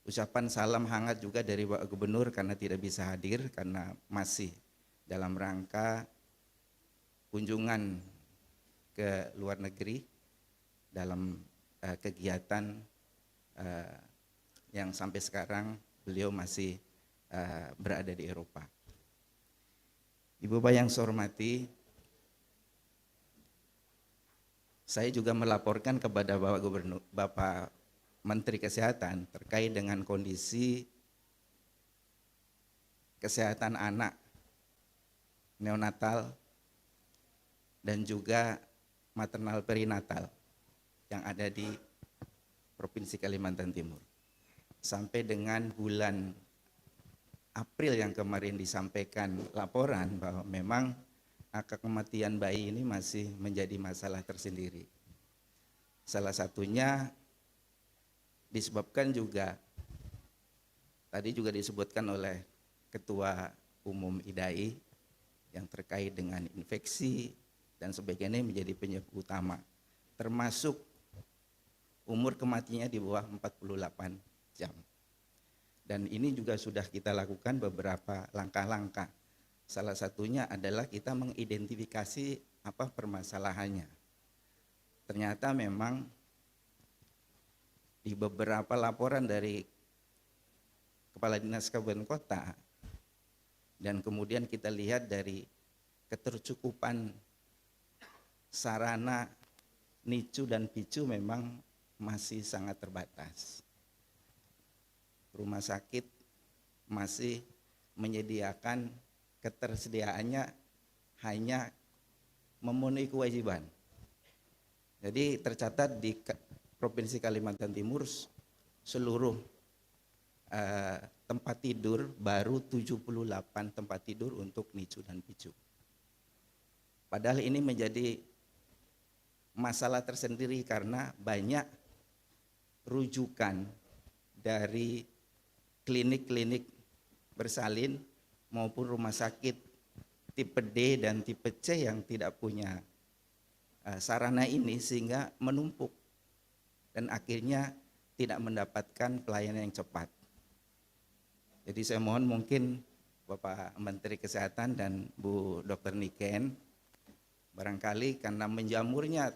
ucapan salam hangat juga dari Pak Gubernur karena tidak bisa hadir karena masih dalam rangka kunjungan ke luar negeri dalam kegiatan yang sampai sekarang beliau masih berada di Eropa. Ibu Bapak yang saya hormati, saya juga melaporkan kepada Bapak Gubernur, Bapak Menteri Kesehatan terkait dengan kondisi kesehatan anak, neonatal, dan juga maternal perinatal yang ada di Provinsi Kalimantan Timur. Sampai dengan bulan April yang kemarin disampaikan laporan bahwa memang angka kematian bayi ini masih menjadi masalah tersendiri. Salah satunya disebabkan juga, tadi juga disebutkan oleh Ketua Umum IDAI yang terkait dengan infeksi dan sebagainya menjadi penyebab utama. Termasuk umur kematiannya di bawah 48 jam. Dan ini juga sudah kita lakukan beberapa langkah-langkah. Salah satunya adalah kita mengidentifikasi apa permasalahannya. Ternyata memang di beberapa laporan dari kepala dinas kabupaten kota, dan kemudian kita lihat dari ketercukupan sarana NICU dan PICU memang masih sangat terbatas. Rumah sakit masih menyediakan ketersediaannya hanya memenuhi kewajiban. Jadi tercatat di Provinsi Kalimantan Timur seluruh tempat tidur baru 78 tempat tidur untuk NICU dan PICU. Padahal ini menjadi masalah tersendiri karena banyak rujukan dari klinik-klinik bersalin maupun rumah sakit tipe D dan tipe C yang tidak punya sarana ini sehingga menumpuk dan akhirnya tidak mendapatkan pelayanan yang cepat. Jadi saya mohon mungkin Bapak Menteri Kesehatan dan Bu Dr. Niken, barangkali karena menjamurnya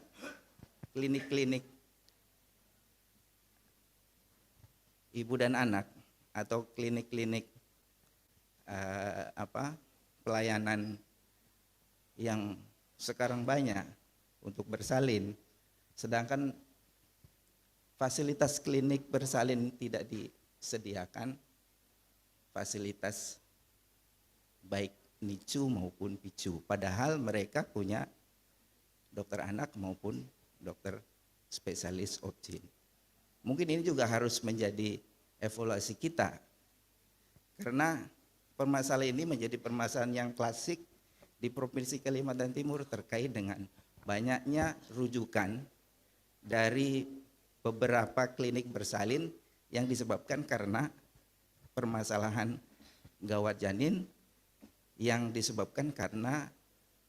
klinik-klinik ibu dan anak atau klinik-klinik pelayanan yang sekarang banyak untuk bersalin, sedangkan fasilitas klinik bersalin tidak disediakan, fasilitas baik NICU maupun PICU, padahal mereka punya dokter anak maupun dokter spesialis obgyn. Mungkin ini juga harus menjadi evaluasi kita, karena permasalahan ini menjadi permasalahan yang klasik di Provinsi Kalimantan Timur terkait dengan banyaknya rujukan dari beberapa klinik bersalin yang disebabkan karena permasalahan gawat janin yang disebabkan karena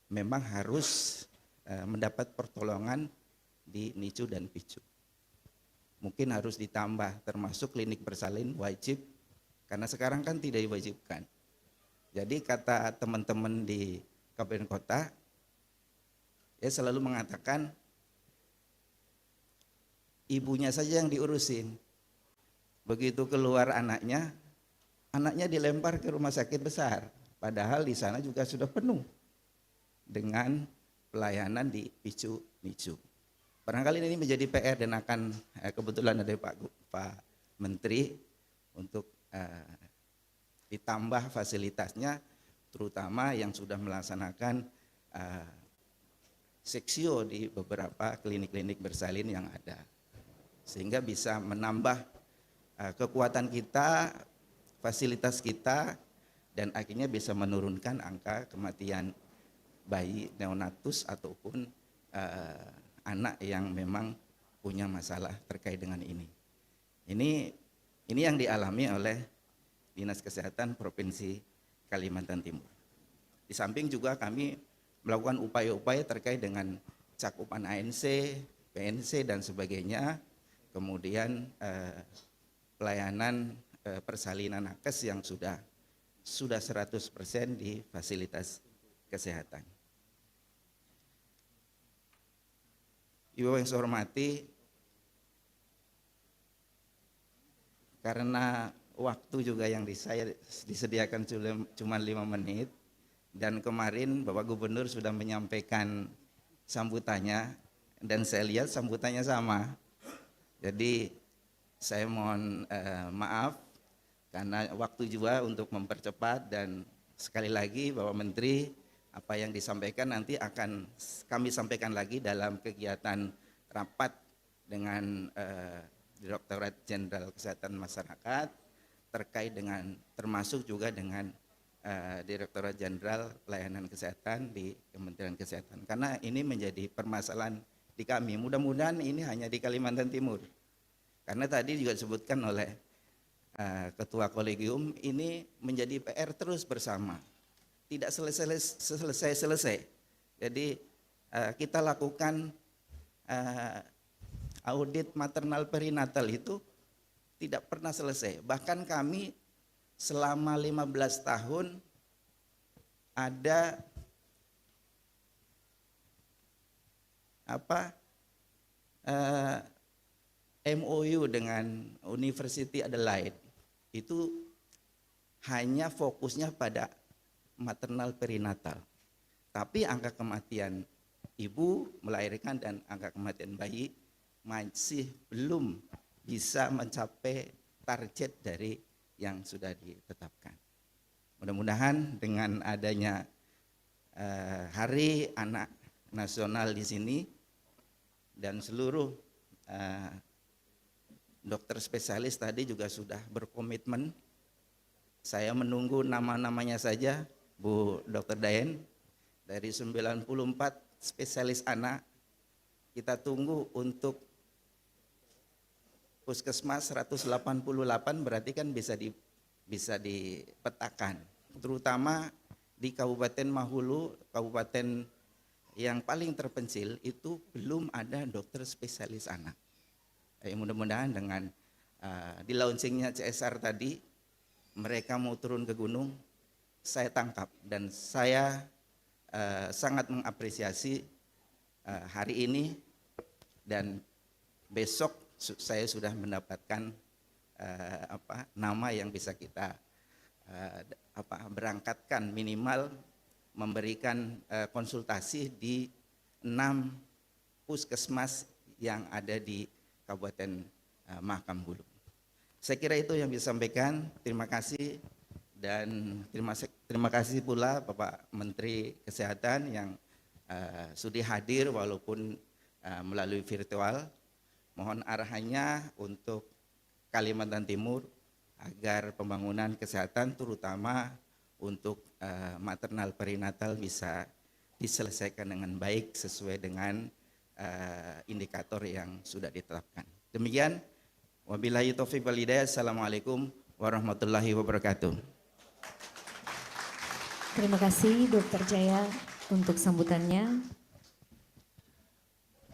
memang harus mendapat pertolongan di NICU dan PICU. Mungkin harus ditambah termasuk klinik bersalin wajib, karena sekarang kan tidak diwajibkan. Jadi kata teman-teman di kabupaten kota, ya selalu mengatakan ibunya saja yang diurusin. Begitu keluar anaknya dilempar ke rumah sakit besar. Padahal di sana juga sudah penuh dengan pelayanan di PICU, NICU. Barangkali ini menjadi PR dan akan kebetulan ada Pak Menteri untuk ditambah fasilitasnya, terutama yang sudah melaksanakan seksio di beberapa klinik-klinik bersalin yang ada, sehingga bisa menambah kekuatan kita, fasilitas kita, dan akhirnya bisa menurunkan angka kematian bayi neonatus ataupun anak yang memang punya masalah terkait dengan ini. Ini yang dialami oleh Dinas Kesehatan Provinsi Kalimantan Timur. Di samping juga kami melakukan upaya-upaya terkait dengan cakupan ANC, PNC dan sebagainya, kemudian pelayanan persalinan nakes yang sudah 100% di fasilitas kesehatan. Ibu yang saya hormati, karena waktu juga yang saya disediakan cuma 5 menit, dan kemarin Bapak Gubernur sudah menyampaikan sambutannya, dan saya lihat sambutannya sama. Jadi saya mohon maaf karena waktu juga untuk mempercepat, dan sekali lagi Bapak Menteri, apa yang disampaikan nanti akan kami sampaikan lagi dalam kegiatan rapat dengan Direktorat Jenderal Kesehatan Masyarakat terkait dengan, termasuk juga dengan Direktorat Jenderal Pelayanan Kesehatan di Kementerian Kesehatan, karena ini menjadi permasalahan di kami. Mudah-mudahan ini hanya di Kalimantan Timur, karena tadi juga disebutkan oleh Ketua Kolegium, ini menjadi PR terus bersama, tidak selesai. Jadi kita lakukan audit maternal perinatal itu tidak pernah selesai. Bahkan kami selama 15 tahun ada MOU dengan University Adelaide. Itu hanya fokusnya pada maternal perinatal. Tapi angka kematian ibu melahirkan dan angka kematian bayi masih belum bisa mencapai target dari yang sudah ditetapkan. Mudah-mudahan dengan adanya Hari Anak Nasional di sini dan seluruh dokter spesialis tadi juga sudah berkomitmen. Saya menunggu nama-namanya saja, Bu Dr. Daen, dari 94 spesialis anak, kita tunggu untuk puskesmas 188, berarti kan bisa dipetakan. Terutama di Kabupaten Mahulu, kabupaten yang paling terpencil, itu belum ada dokter spesialis anak. Mudah-mudahan dengan di launchingnya CSR tadi, mereka mau turun ke gunung, saya tangkap dan saya sangat mengapresiasi hari ini dan besok saya sudah mendapatkan nama yang bisa kita berangkatkan, minimal memberikan konsultasi di 6 puskesmas yang ada di Kabupaten Mahakam Hulu. Saya kira itu yang bisa sampaikan. Terima kasih dan terima kasih pula Bapak Menteri Kesehatan yang sudah hadir walaupun melalui virtual. Mohon arahannya untuk Kalimantan Timur agar pembangunan kesehatan terutama untuk maternal perinatal bisa diselesaikan dengan baik sesuai dengan indikator yang sudah ditetapkan. Demikian, wabillahi taufiq wal hidayah. Assalamualaikum warahmatullahi wabarakatuh. Terima kasih Dr. Jaya untuk sambutannya.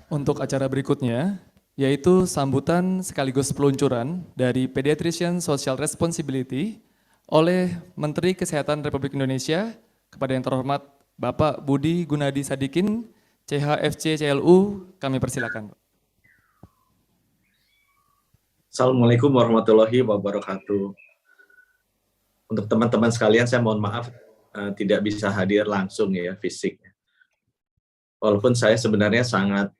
Untuk acara berikutnya, yaitu sambutan sekaligus peluncuran dari Pediatrician Social Responsibility oleh Menteri Kesehatan Republik Indonesia kepada yang terhormat Bapak Budi Gunadi Sadikin, CHFC CLU, kami persilakan. Assalamualaikum warahmatullahi wabarakatuh. Untuk teman-teman sekalian, saya mohon maaf tidak bisa hadir langsung ya fisik. Walaupun saya sebenarnya sangat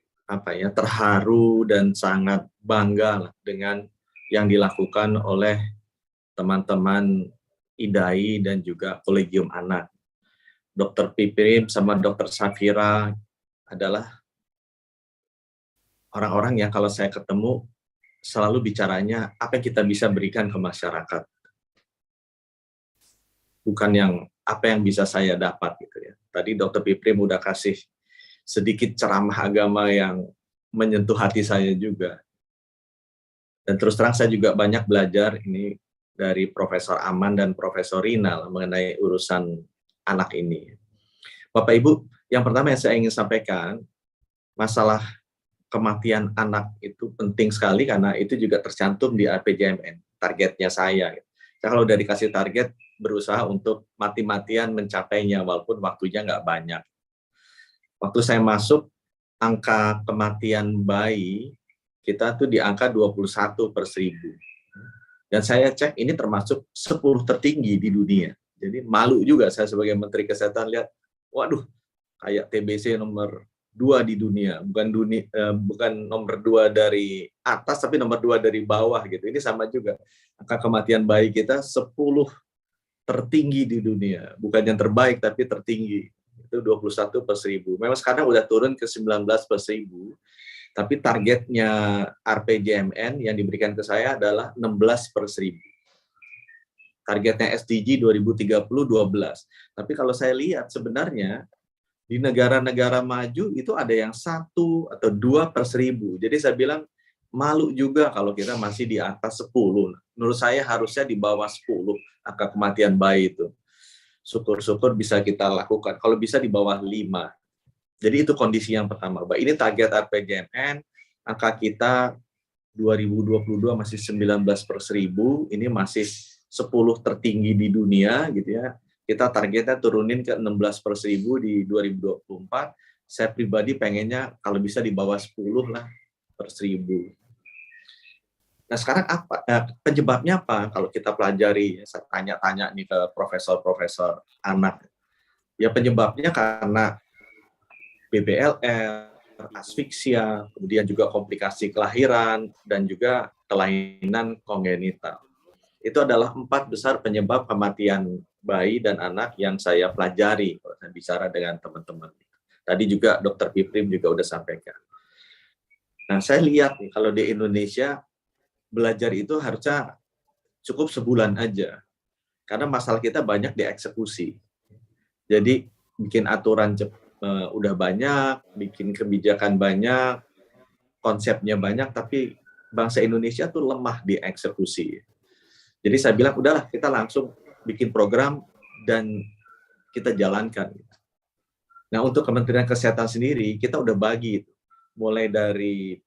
terharu dan sangat bangga dengan yang dilakukan oleh teman-teman IDAI dan juga Kolegium Anak. Dr. Piprim sama Dr. Safira adalah orang-orang yang kalau saya ketemu selalu bicaranya apa yang kita bisa berikan ke masyarakat. Bukan yang apa yang bisa saya dapat gitu ya. Tadi Dr. Piprim udah kasih sedikit ceramah agama yang menyentuh hati saya juga. Dan terus terang saya juga banyak belajar ini dari Profesor Aman dan Profesor Rinal mengenai urusan anak ini. Bapak Ibu, yang pertama yang saya ingin sampaikan, masalah kematian anak itu penting sekali karena itu juga tercantum di RPJMN, targetnya saya. Saya kalau udah dikasih target, berusaha untuk mati-matian mencapainya walaupun waktunya nggak banyak. Waktu saya masuk, angka kematian bayi kita tuh di angka 21 per 1000. Dan saya cek ini termasuk 10 tertinggi di dunia. Jadi malu juga saya sebagai Menteri Kesehatan lihat, waduh, kayak TBC nomor 2 di dunia, bukan nomor 2 dari atas, tapi nomor 2 dari bawah gitu. Ini sama juga, angka kematian bayi kita 10 tertinggi di dunia, bukan yang terbaik tapi tertinggi. Itu 21 per 1000. Memang sekarang udah turun ke 19 per 1000, tapi targetnya RPJMN yang diberikan ke saya adalah 16 per 1000. Targetnya SDG 2030 12. Tapi kalau saya lihat sebenarnya di negara-negara maju itu ada yang 1 atau 2 per 1000. Jadi saya bilang malu juga kalau kita masih di atas 10. Menurut saya harusnya di bawah 10 angka kematian bayi itu. Syukur-syukur bisa kita lakukan. Kalau bisa di bawah 5. Jadi itu kondisi yang pertama. Ini target RPJMN, angka kita 2022 masih 19 per 1000, ini masih 10 tertinggi di dunia gitu ya. Kita targetnya turunin ke 16 per 1000 di 2024. Saya pribadi pengennya kalau bisa di bawah 10 lah per 1000. Nah sekarang apa? Penyebabnya apa? Kalau kita pelajari, saya tanya-tanya nih ke profesor-profesor anak. Ya penyebabnya karena BBLR, asfiksia, kemudian juga komplikasi kelahiran, dan juga kelainan kongenital. Itu adalah 4 besar penyebab kematian bayi dan anak yang saya pelajari kalau saya bicara dengan teman-teman. Tadi juga Dr. Piprim juga udah sampaikan. Nah saya lihat nih, kalau di Indonesia, belajar itu harusnya cukup sebulan aja. Karena masalah kita banyak dieksekusi. Jadi bikin aturan udah banyak, bikin kebijakan banyak, konsepnya banyak, tapi bangsa Indonesia tuh lemah dieksekusi. Jadi saya bilang, udahlah kita langsung bikin program dan kita jalankan. Nah untuk Kementerian Kesehatan sendiri, kita udah bagi, mulai dari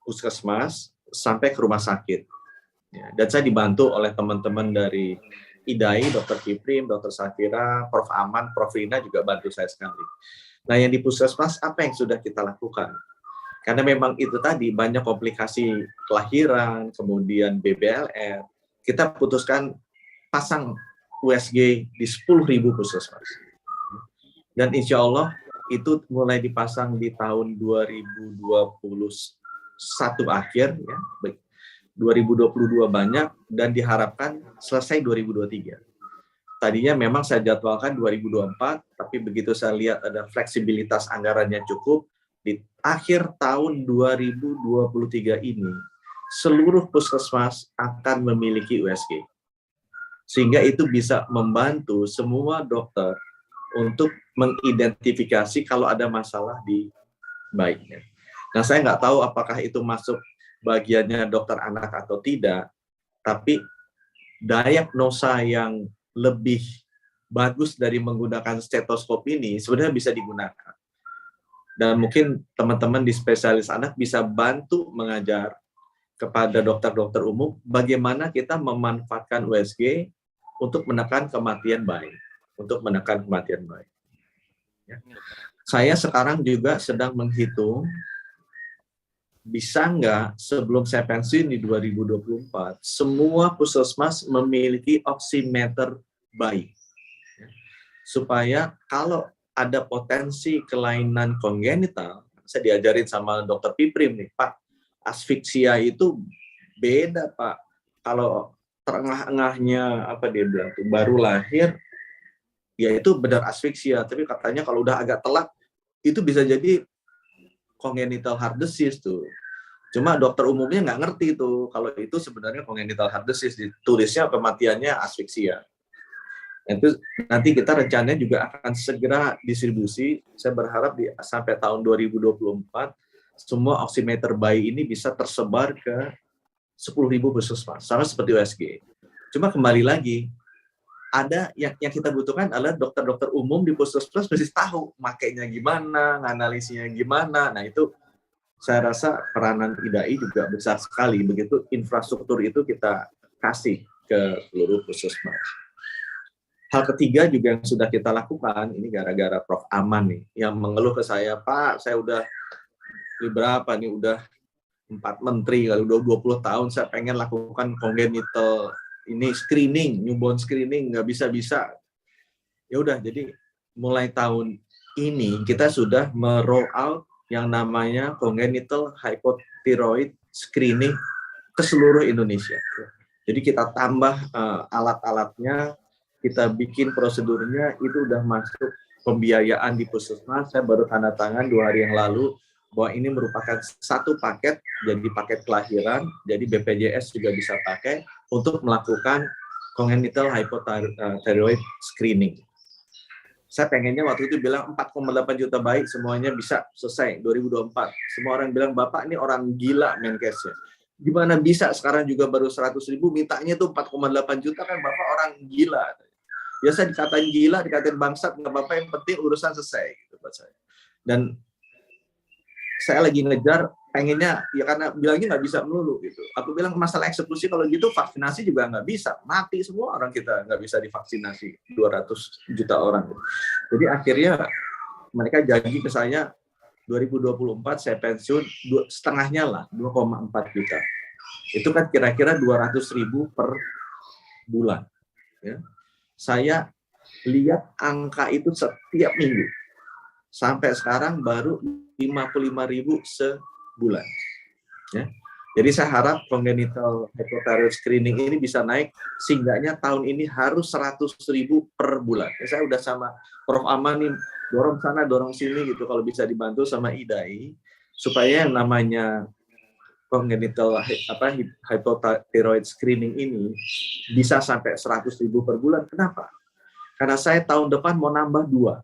puskesmas sampai ke rumah sakit. Ya, dan saya dibantu oleh teman-teman dari IDAI, Dr. Piprim, Dr. Safira, Prof. Aman, Prof. Rina juga bantu saya sekali. Nah yang di puskesmas, apa yang sudah kita lakukan? Karena memang itu tadi, banyak komplikasi kelahiran, kemudian BBLR, kita putuskan pasang USG di 10.000 puskesmas. Dan insya Allah itu mulai dipasang di tahun 2021 akhir, ya, 2022 banyak, dan diharapkan selesai 2023. Tadinya memang saya jadwalkan 2024, tapi begitu saya lihat ada fleksibilitas anggarannya cukup, di akhir tahun 2023 ini, seluruh puskesmas akan memiliki USG. Sehingga itu bisa membantu semua dokter untuk mengidentifikasi kalau ada masalah di bayinya. Nah, saya nggak tahu apakah itu masuk bagiannya dokter anak atau tidak, tapi diagnosa yang lebih bagus dari menggunakan stetoskop ini sebenarnya bisa digunakan. Dan mungkin teman-teman di spesialis anak bisa bantu mengajar kepada dokter-dokter umum bagaimana kita memanfaatkan USG untuk menekan kematian bayi. Ya. Saya sekarang juga sedang menghitung bisa nggak sebelum saya pensiun di 2024, semua puskesmas memiliki oximeter bayi. Supaya kalau ada potensi kelainan kongenital, saya diajarin sama Dr. Piprim nih, Pak, asfiksia itu beda, Pak. Kalau tengah-tengahnya, apa dia bilang tuh, baru lahir, ya itu benar asfiksia. Tapi katanya kalau udah agak telat, itu bisa jadi congenital heart disease tuh. Cuma dokter umumnya nggak ngerti tuh kalau itu sebenarnya congenital heart disease, ditulisnya kematiannya asfiksia. Itu nanti kita rencananya juga akan segera distribusi. Saya berharap sampai tahun 2024 semua oximeter bayi ini bisa tersebar ke 10.000 puskesmas, sama seperti USG. Cuma kembali lagi, ada yang kita butuhkan adalah dokter-dokter umum di puskesmas mesti tahu makainya gimana, analisnya gimana. Nah itu saya rasa peranan IDAI juga besar sekali. Begitu infrastruktur itu kita kasih ke seluruh puskesmas. Hal ketiga juga yang sudah kita lakukan, ini gara-gara Prof. Aman nih, yang mengeluh ke saya, Pak, saya udah berapa nih, udah 4 menteri, kalau udah 20 tahun saya pengen lakukan congenital ini screening, newborn screening, nggak bisa-bisa. Ya udah, jadi mulai tahun ini kita sudah meroll out yang namanya congenital hypothyroid screening ke seluruh Indonesia. Jadi kita tambah alat-alatnya, kita bikin prosedurnya, itu udah masuk pembiayaan di puskesmas. Saya baru tanda tangan 2 hari yang lalu bahwa ini merupakan satu paket, jadi paket kelahiran, jadi BPJS juga bisa pakai untuk melakukan congenital hypothyroid screening. Saya pengennya waktu itu bilang 4,8 juta bayi semuanya bisa selesai 2024. Semua orang bilang, Bapak ini orang gila Menkesnya. Gimana bisa sekarang juga baru 100.000, mintanya tuh 4,8 juta, kan Bapak orang gila. Ya saya dikatain gila, dikatain bangsat, nggak apa-apa, yang penting urusan selesai. Gitu buat saya. Dan saya lagi ngejar, pengennya, ya karena bilangnya nggak bisa melulu. Gitu. Aku bilang masalah eksekusi kalau gitu, vaksinasi juga nggak bisa. Mati semua orang kita, nggak bisa divaksinasi, 200 juta orang. Jadi akhirnya mereka janji ke saya, 2024 saya pensiun, setengahnya lah, 2,4 juta. Itu kan kira-kira 200.000 per bulan. Ya. Saya lihat angka itu setiap minggu. Sampai sekarang baru 55.000 sebulan. Ya. Jadi saya harap congenital hypothyroid screening ini bisa naik, sehingga tahun ini harus 100.000 per bulan. Ya, saya udah sama Prof. Aman nih, dorong sana, dorong sini gitu, kalau bisa dibantu sama IDAI, supaya yang namanya congenital hypothyroid screening ini bisa sampai 100.000 per bulan. Kenapa? Karena saya tahun depan mau nambah 2.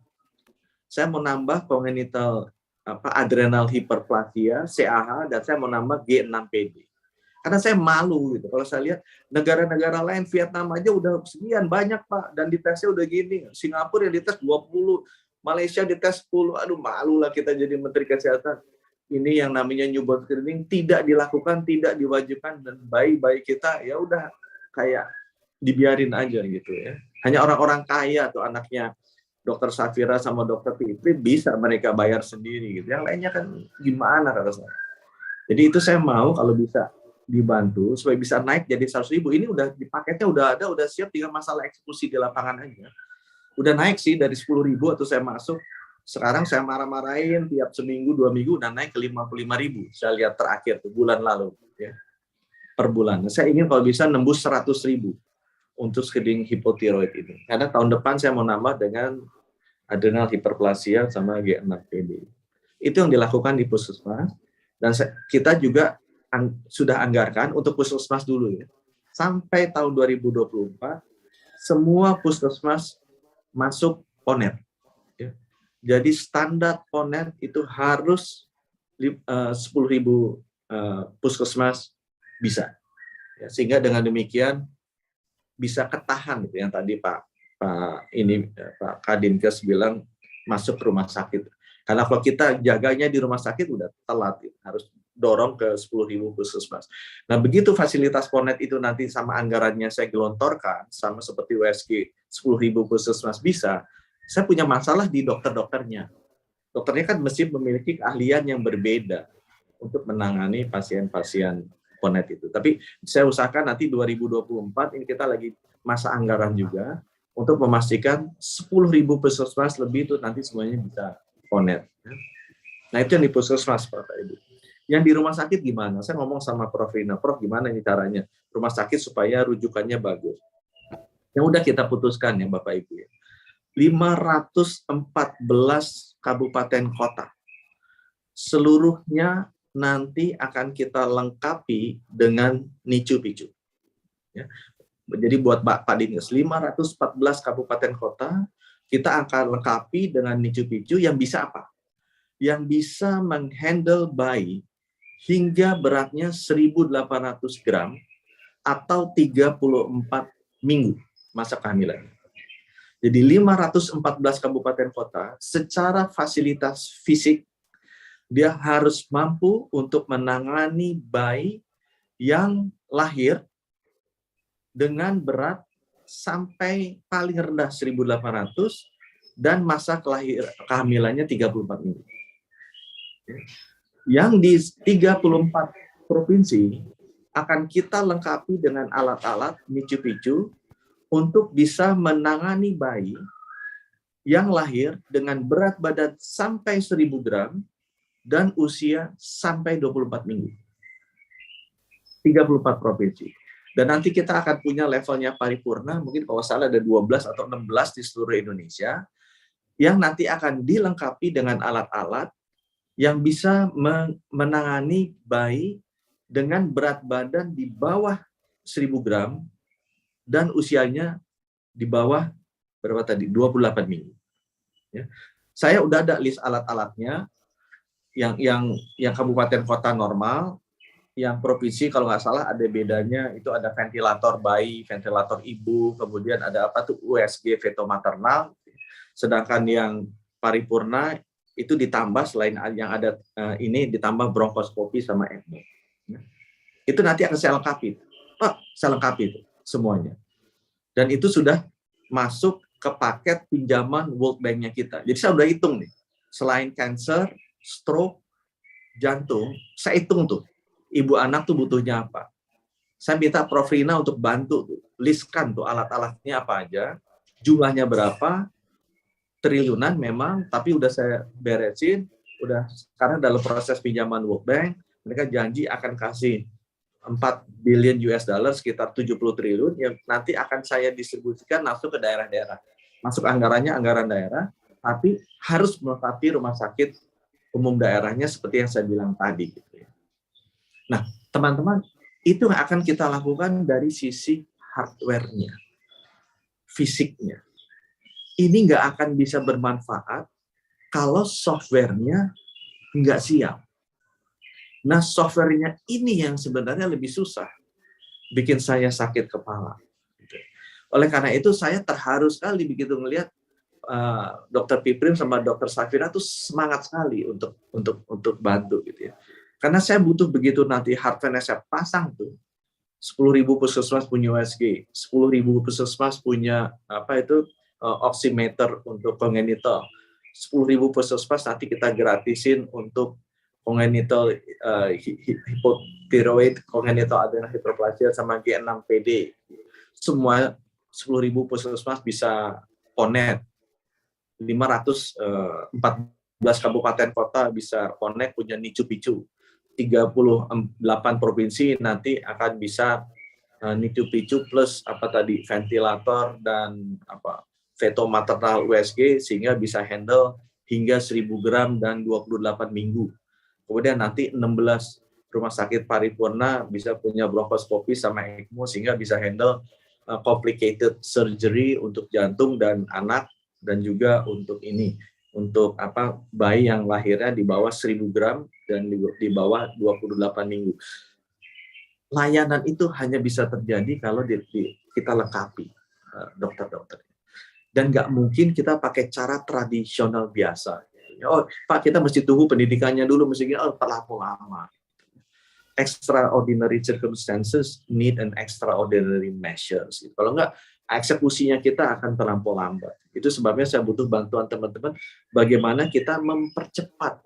Saya mau nambah congenital adrenal hyperplasia, CAH, dan saya mau nambah G6PD. Karena saya malu gitu. Kalau saya lihat negara-negara lain, Vietnam aja udah sekian banyak Pak, dan ditesnya udah gini. Singapura yang dites 20, Malaysia dites 10. Aduh, malu lah kita jadi Menteri Kesehatan. Ini yang namanya newborn screening tidak dilakukan, tidak diwajibkan, dan bayi-bayi kita ya udah kayak dibiarin aja gitu ya. Hanya orang-orang kaya atau anaknya Dokter Safira sama Dokter Fitri bisa mereka bayar sendiri gitu. Yang lainnya kan gimana kata saya. Jadi itu saya mau kalau bisa dibantu supaya bisa naik jadi 100.000. Ini udah di paketnya udah ada, udah siap, tinggal masalah eksekusi di lapangan aja. Udah naik sih dari 10.000 atau saya masuk. Sekarang saya marah-marahin tiap seminggu 2 minggu udah naik ke 55.000. Saya lihat terakhir tuh bulan lalu ya. Per bulan. Saya ingin kalau bisa nembus 100.000 untuk screening hipotiroid ini. Karena tahun depan saya mau nambah dengan adrenal hiperplasia sama G6PD. Itu yang dilakukan di puskesmas, dan kita juga sudah anggarkan untuk puskesmas dulu ya. Sampai tahun 2024 semua puskesmas masuk PONER. Ya. Jadi standar PONER itu harus 10.000 puskesmas bisa. Ya, sehingga dengan demikian bisa ketahan gitu yang tadi Pak Kadinkes bilang masuk ke rumah sakit. Karena kalau kita jaganya di rumah sakit udah telat, harus dorong ke 10.000 puskesmas. Nah, begitu fasilitas PONET itu nanti sama anggarannya saya gelontorkan, sama seperti USG 10.000 puskesmas bisa, saya punya masalah di dokter-dokternya. Dokternya kan mesti memiliki keahlian yang berbeda untuk menangani pasien-pasien PONET itu. Tapi saya usahakan nanti 2024 ini kita lagi masa anggaran juga, untuk memastikan 10.000 puskesmas lebih itu nanti semuanya bisa PONET. Nah itu yang di puskesmas Bapak Ibu. Yang di rumah sakit gimana? Saya ngomong sama Prof. Rina, Prof gimana ini caranya? Rumah sakit supaya rujukannya bagus. Yang udah kita putuskan ya Bapak Ibu. 514 kabupaten kota. Seluruhnya nanti akan kita lengkapi dengan NICU-PICU. Ya. Jadi buat Pak Dinkes, 514 kabupaten kota, kita akan lengkapi dengan NICU-PICU yang bisa apa? Yang bisa menghandle bayi hingga beratnya 1.800 gram atau 34 minggu masa kehamilan. Jadi 514 kabupaten kota secara fasilitas fisik, dia harus mampu untuk menangani bayi yang lahir dengan berat sampai paling rendah 1.800 dan masa kehamilannya 34 minggu. Yang di 34 provinsi akan kita lengkapi dengan alat-alat NICU-PICU untuk bisa menangani bayi yang lahir dengan berat badan sampai 1.000 gram dan usia sampai 24 minggu. 34 provinsi. Dan nanti kita akan punya levelnya paripurna, mungkin kalau salah ada 12 atau 16 di seluruh Indonesia, yang nanti akan dilengkapi dengan alat-alat yang bisa menangani bayi dengan berat badan di bawah 1.000 gram dan usianya di bawah berapa tadi? 28 minggu. Ya. Saya udah ada list alat-alatnya, yang kabupaten kota normal, yang provinsi kalau nggak salah ada bedanya, itu ada ventilator bayi, ventilator ibu, kemudian ada apa tuh USG feto-maternal, sedangkan yang paripurna itu ditambah selain yang ada ini ditambah bronkoskopi sama ECMO. Itu nanti akan saya lengkapi. Saya lengkapi itu semuanya. Dan itu sudah masuk ke paket pinjaman World Bank-nya kita. Jadi saya udah hitung nih, selain cancer, stroke, jantung, saya hitung tuh. ibu anak tuh butuhnya apa. Saya minta Prof. Rina untuk bantu tuh, listkan tuh alat-alatnya apa aja, jumlahnya berapa, triliunan memang, tapi udah saya beresin, udah sekarang dalam proses pinjaman World Bank, mereka janji akan kasih 4 billion US dollar, sekitar 70 triliun, yang nanti akan saya distribusikan langsung ke daerah-daerah. Masuk anggarannya anggaran daerah, tapi harus melengkapi rumah sakit umum daerahnya seperti yang saya bilang tadi. Gitu ya. Nah, teman-teman, itu yang akan kita lakukan dari sisi hardware-nya, fisiknya. Ini nggak akan bisa bermanfaat kalau software-nya nggak siap. Nah, software-nya ini yang sebenarnya lebih susah, bikin saya sakit kepala. Oleh karena itu, saya terharu sekali begitu melihat Dr. Piprim sama Dr. Safira tuh semangat sekali untuk bantu gitu ya. Karena saya butuh begitu nanti hardware saya pasang tuh, 10.000 puskesmas punya USG, 10.000 puskesmas punya oximeter untuk congenital, 10.000 puskesmas nanti kita gratisin untuk congenital hypothyroid, congenital adrenal hyperplasia sama G6PD. Semua 10.000 puskesmas bisa connect. 514 kabupaten kota bisa connect punya NICU-PICU. 38 provinsi nanti akan bisa NICU-PICU plus ventilator dan feto maternal USG sehingga bisa handle hingga 1.000 gram dan 28 minggu. Kemudian nanti 16 rumah sakit paripurna bisa punya bronkoskopi sama ECMO sehingga bisa handle complicated surgery untuk jantung dan anak, dan juga untuk bayi yang lahirnya di bawah 1.000 gram dan di bawah 28 minggu. Layanan itu hanya bisa terjadi kalau kita lengkapi dokter-dokter. Dan nggak mungkin kita pakai cara tradisional biasa. Oh, Pak, kita mesti tunggu pendidikannya dulu, mesti terlalu lama. Extraordinary circumstances need an extraordinary measures. Kalau nggak, eksekusinya kita akan terlampau lambat. Itu sebabnya saya butuh bantuan teman-teman bagaimana kita mempercepat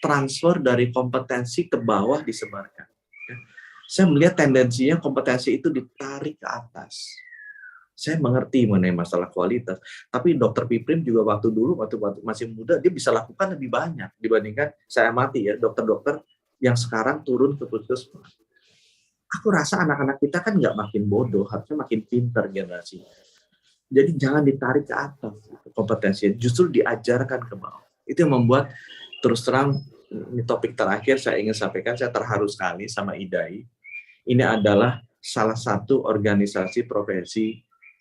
transfer dari kompetensi ke bawah disebarkan. Saya melihat tendensinya kompetensi itu ditarik ke atas. Saya mengerti mengenai masalah kualitas, tapi Dr. Piprim juga waktu masih muda, dia bisa lakukan lebih banyak dibandingkan saya amati ya, dokter-dokter yang sekarang turun ke puskesmas. Aku rasa anak-anak kita kan nggak makin bodoh, harusnya makin pintar generasi. Jadi jangan ditarik ke atas kompetensinya, justru diajarkan ke bawah. Itu yang membuat terus terang, ini topik terakhir saya ingin sampaikan, saya terharu sekali sama IDAI. Ini adalah salah satu organisasi profesi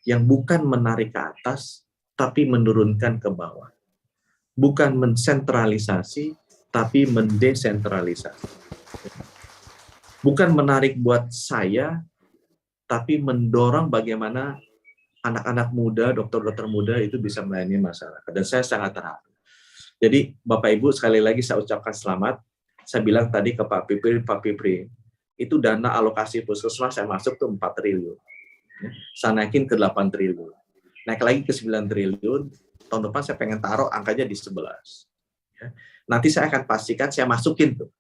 yang bukan menarik ke atas, tapi menurunkan ke bawah. Bukan mensentralisasi, tapi mendesentralisasi. Bukan menarik buat saya, tapi mendorong bagaimana anak-anak muda, dokter-dokter muda itu bisa melayani masyarakat. Dan saya sangat terharu. Jadi Bapak Ibu, sekali lagi saya ucapkan selamat. Saya bilang tadi ke Pak Piprim, itu dana alokasi puskesmas saya masuk tuh 4 triliun. Saya naikin ke 8 triliun. Naik lagi ke 9 triliun, tahun depan saya pengen taruh angkanya di 11. Nanti saya akan pastikan saya masukin tuh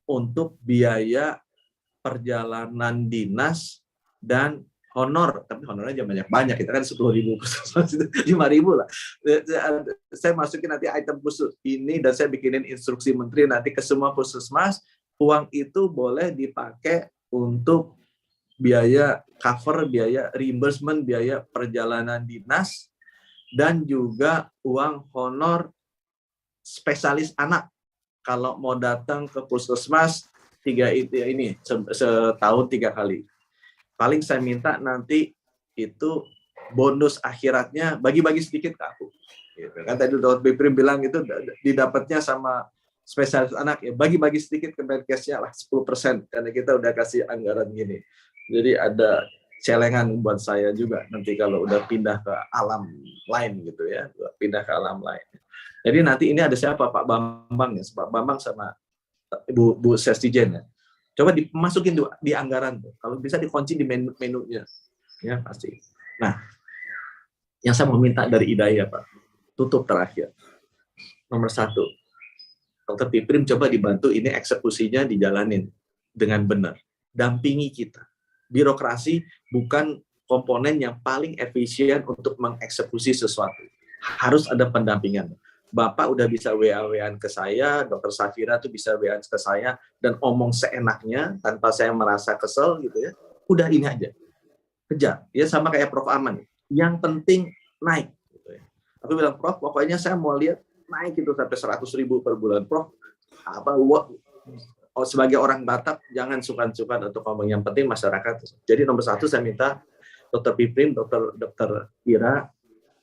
untuk biaya perjalanan dinas dan honor, tapi honornya banyak, kita kan 10.000 5.000 lah. Saya masukin nanti item khusus ini dan saya bikinin instruksi menteri nanti ke semua puskesmas, uang itu boleh dipakai untuk biaya cover, biaya reimbursement, biaya perjalanan dinas, dan juga uang honor spesialis anak. Kalau mau datang ke puskesmas, setahun 3 kali. Paling saya minta nanti itu bonus akhiratnya bagi-bagi sedikit ke aku. Gitu. Kan tadi Dr. Biprim bilang itu didapatnya sama spesialis anak, ya bagi-bagi sedikit ke Menkesnya lah 10%, karena kita udah kasih anggaran gini. Jadi ada celengan buat saya juga nanti kalau udah pindah ke alam lain gitu ya, pindah ke alam lain. Jadi nanti ini ada siapa, Pak Bambang ya, Pak Bambang sama Bu Sestijen ya. Coba dimasukin di anggaran tuh. Kalau bisa dikunci di menunya, ya pasti. Nah, yang saya mau minta dari IDAI ya Pak, tutup terakhir. Nomor 1, Dr. Piprim coba dibantu ini eksekusinya dijalanin. dengan benar. Dampingi kita. Birokrasi bukan komponen yang paling efisien untuk mengeksekusi sesuatu. Harus ada pendampingan. Bapak udah bisa WA-WA-an ke saya, Dr. Safira tuh bisa WA ke saya, dan omong seenaknya, tanpa saya merasa kesel gitu ya, udah ini aja. Kejar. Ya sama kayak Prof. Aman. Yang penting naik. Gitu ya. Aku bilang, Prof, pokoknya saya mau lihat naik itu sampai 100.000 per bulan. Prof, sebagai orang Batak, jangan sukan-sukan untuk ngomong, yang penting masyarakat. Jadi nomor 1 saya minta Dr. Piprim, Dr. Ira,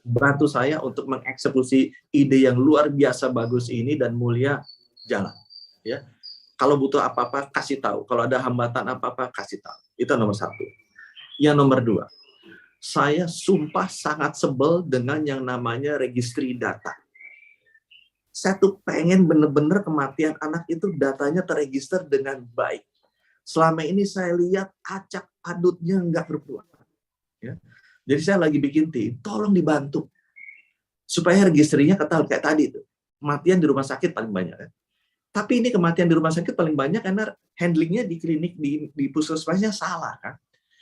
bantu saya untuk mengeksekusi ide yang luar biasa bagus ini dan mulia jalan. Ya, kalau butuh apa-apa kasih tahu, kalau ada hambatan apa-apa kasih tahu. Itu nomor 1. Yang nomor 2, saya sumpah sangat sebel dengan yang namanya registry data. Saya tuh pengen bener-bener kematian anak itu datanya terregister dengan baik. Selama ini saya lihat acak adutnya nggak berbuah. Ya. Jadi saya lagi bikin tim, tolong dibantu. Supaya registrinya ketahuan kayak tadi tuh. Kematian di rumah sakit paling banyak kan. Tapi ini kematian di rumah sakit paling banyak karena handlingnya di klinik, di puskesmasnya salah kan.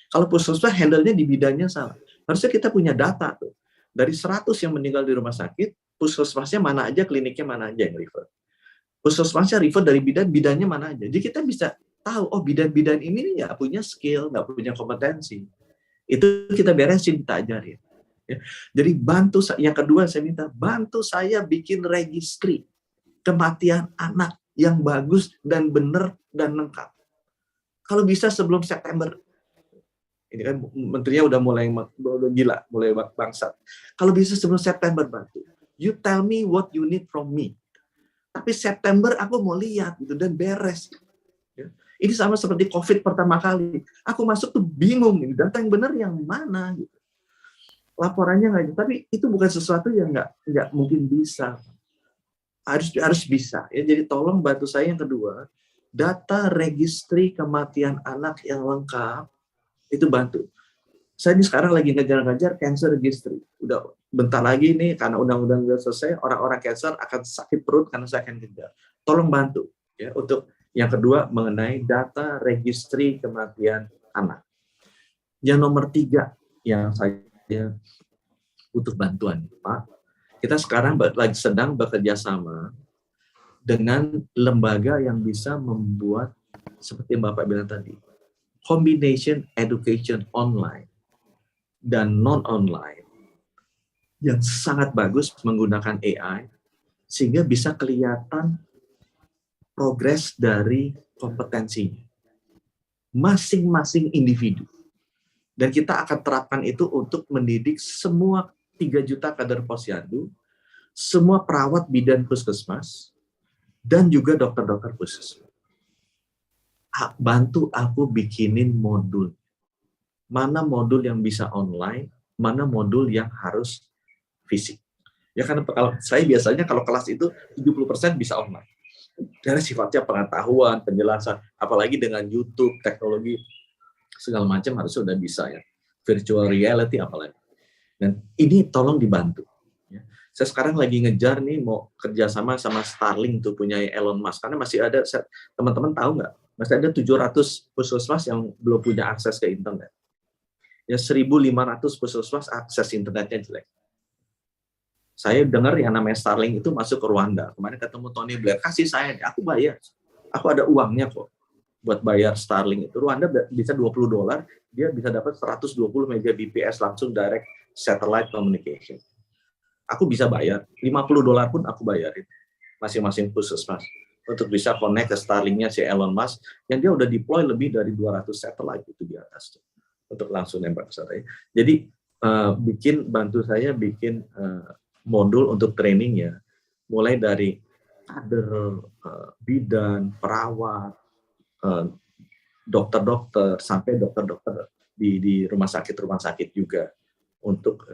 Kalau puskesmas handle-nya di bidangnya salah. Harusnya kita punya data tuh. Dari 100 yang meninggal di rumah sakit, puskesmasnya mana aja, kliniknya mana aja yang refer. Puskesmasnya refer dari bidannya mana aja. Jadi kita bisa tahu, oh bidan-bidan ini nggak punya skill, nggak punya kompetensi. Itu kita beresin, kita ajarin. Ya. Jadi bantu, yang kedua saya minta, bantu saya bikin registry kematian anak yang bagus dan benar dan lengkap. Kalau bisa sebelum September. Ini kan menterinya udah mulai gila, mulai bangsat. Kalau bisa sebelum September bantu. You tell me what you need from me. Tapi September aku mau lihat gitu dan beres. Ya. Ini sama seperti COVID pertama kali. Aku masuk tuh bingung, data yang benar yang mana gitu. Laporannya nggak, tapi itu bukan sesuatu yang nggak mungkin bisa. Harus bisa. Ya, jadi tolong bantu saya yang kedua, data registry kematian anak yang lengkap itu bantu. Saya ini sekarang lagi ngejar-ngejar cancer registry. Udah bentar lagi nih karena undang-undang udah selesai, orang-orang cancer akan sakit perut karena saya akan kejar. Tolong bantu ya untuk yang kedua mengenai data registry kematian anak. Yang nomor 3 yang saya butuh bantuan, Pak. Kita sekarang lagi sedang bekerja sama dengan lembaga yang bisa membuat seperti yang Bapak bilang tadi, combination education online dan non-online yang sangat bagus menggunakan AI sehingga bisa kelihatan progres dari kompetensinya masing-masing individu. Dan kita akan terapkan itu untuk mendidik semua 3 juta kader posyandu, semua perawat bidan puskesmas, dan juga dokter-dokter puskesmas. Bantu aku bikinin modul. Mana modul yang bisa online, mana modul yang harus fisik. Ya karena kalau saya biasanya kalau kelas itu 70% bisa online. Karena sifatnya pengetahuan, penjelasan, apalagi dengan YouTube, teknologi segala macam harus sudah bisa ya. Virtual reality apalagi. Dan ini tolong dibantu. Ya. Saya sekarang lagi ngejar nih mau kerjasama sama Starlink tuh punya Elon Musk. Karena masih ada, teman-teman tahu nggak? Masih ada 700 puskesmas yang belum punya akses ke internet. Ya 1.500 puskesmas akses internetnya jelek. Saya dengar yang namanya Starlink itu masuk ke Rwanda. Kemarin ketemu Tony Blair, kasih saya, aku bayar. Aku ada uangnya kok buat bayar Starlink itu. Rwanda bisa $20, dia bisa dapat 120 Mbps langsung direct satellite communication. Aku bisa bayar, $50 pun aku bayarin. Masing-masing puskesmas untuk bisa connect ke Starlink-nya si Elon Musk yang dia udah deploy lebih dari 200 satellite itu di atas tuh, untuk langsung nembak ke sana. Jadi bantu saya bikin modul untuk training ya, mulai dari kader, bidan, perawat, dokter-dokter, sampai dokter-dokter di rumah sakit juga untuk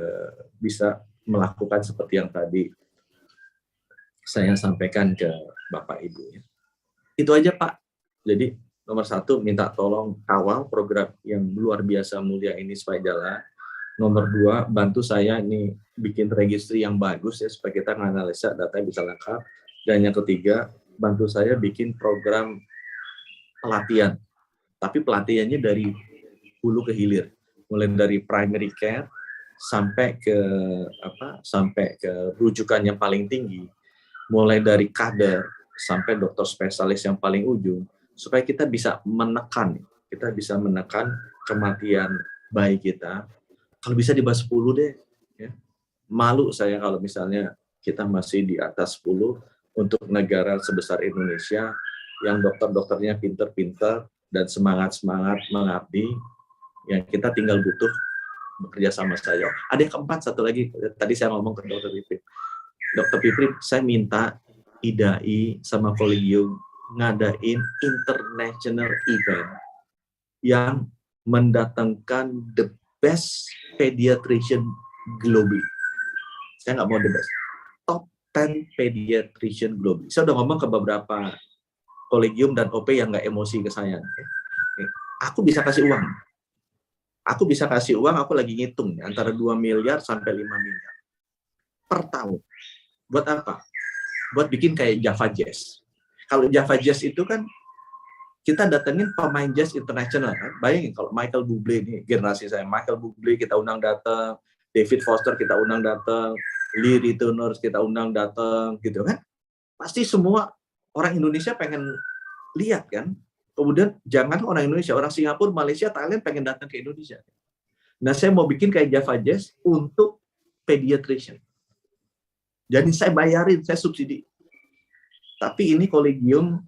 bisa melakukan seperti yang tadi saya sampaikan ke Bapak Ibu. Ya. Itu aja Pak. Jadi nomor 1 minta tolong kawal program yang luar biasa mulia ini supaya jalan. Nomor 2 bantu saya ini bikin registry yang bagus ya supaya kita menganalisa data bisa lengkap. Dan yang ketiga bantu saya bikin program pelatihan tapi pelatihannya dari hulu ke hilir, mulai dari primary care sampai ke rujukan yang paling tinggi, mulai dari kader sampai dokter spesialis yang paling ujung, supaya kita bisa menekan kematian bayi kita. Kalau bisa di bawah 10 deh, ya. Malu saya kalau misalnya kita masih di atas 10 untuk negara sebesar Indonesia yang dokter-dokternya pinter-pinter dan semangat-semangat mengabdi, yang kita tinggal butuh bekerja sama saya. Ada yang keempat, satu lagi, tadi saya ngomong ke Dr. Piprim. Dr. Piprim, saya minta IDAI sama Kolegium ngadain international event yang mendatangkan the best pediatrician globally. Saya nggak mau the best, top 10 pediatrician globally. Saya udah ngomong ke beberapa kolegium dan OP yang nggak emosi ke saya. Aku bisa kasih uang. Aku lagi ngitung antara 2 miliar sampai 5 miliar per tahun. Buat apa? Buat bikin kayak Java Jazz. Kalau Java Jazz itu kan kita datengin pemain jazz internasional kan. Bayangin kalau Michael Bublé nih, generasi saya, Michael Bublé kita undang datang, David Foster kita undang datang, Lee Ritenour kita undang datang, gitu kan. Pasti semua orang Indonesia pengen lihat kan. Kemudian jangan orang Indonesia, orang Singapura, Malaysia, Thailand pengen datang ke Indonesia. Nah, saya mau bikin kayak Java Jazz untuk pediatrician. Jadi saya bayarin, saya subsidi. Tapi ini kolegium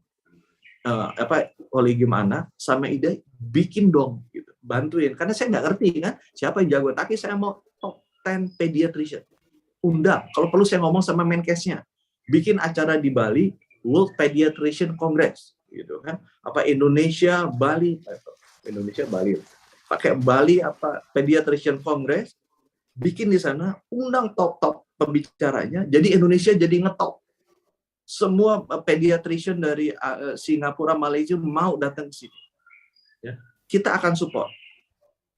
kolegium anak sama IDAI bikin dong, gitu. Bantuin. Karena saya nggak ngerti kan siapa yang jago. Tapi saya mau top 10 pediatrician. Undang. Kalau perlu saya ngomong sama Menkesnya. Bikin acara di Bali, World Pediatrician Congress. Gitu kan. Apa Indonesia, Bali. Pakai Bali Pediatrician Congress. Bikin di sana, undang top-top pembicaranya. Jadi Indonesia jadi ngetop. Semua pediatrician dari Singapura, Malaysia mau datang ke sini. Ya. Kita akan support.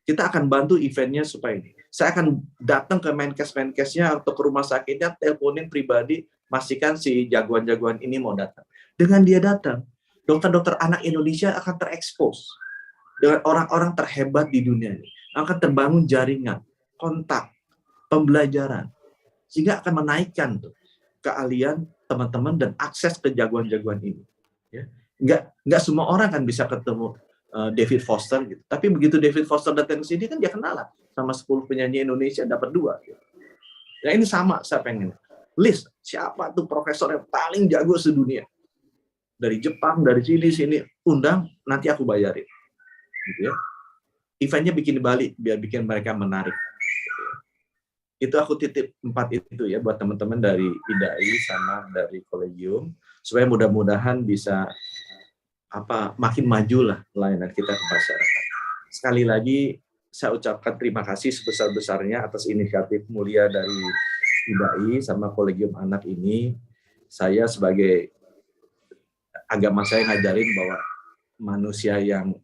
Kita akan bantu eventnya supaya ini. Saya akan datang ke Menkesnya atau ke rumah sakitnya, teleponin pribadi, pastikan si jagoan-jagoan ini mau datang. Dengan dia datang, dokter-dokter anak Indonesia akan terekspos dengan orang-orang terhebat di dunia ini. Akan terbangun jaringan, kontak, pembelajaran. Sehingga akan menaikkan tuh keahlian teman-teman dan akses ke jagoan-jagoan ini. Ya. Nggak semua orang kan bisa ketemu David Foster gitu. Tapi begitu David Foster datang ke sini kan dia kenalan sama 10 penyanyi Indonesia dapat 2. Gitu. Ya ini sama saya pengen. List siapa tuh profesor yang paling jago sedunia. Dari Jepang, dari sini undang, nanti aku bayarin. Gitu ya. Eventnya bikin di Bali biar bikin mereka menarik. Itu aku titip 4 itu ya buat teman-teman dari IDAI sama dari kolegium supaya mudah-mudahan bisa makin maju lah pelayanan kita ke masyarakat. Sekali lagi saya ucapkan terima kasih sebesar-besarnya atas inisiatif mulia dari IDAI sama kolegium anak ini. Saya sebagai agama saya ngajarin bahwa manusia yang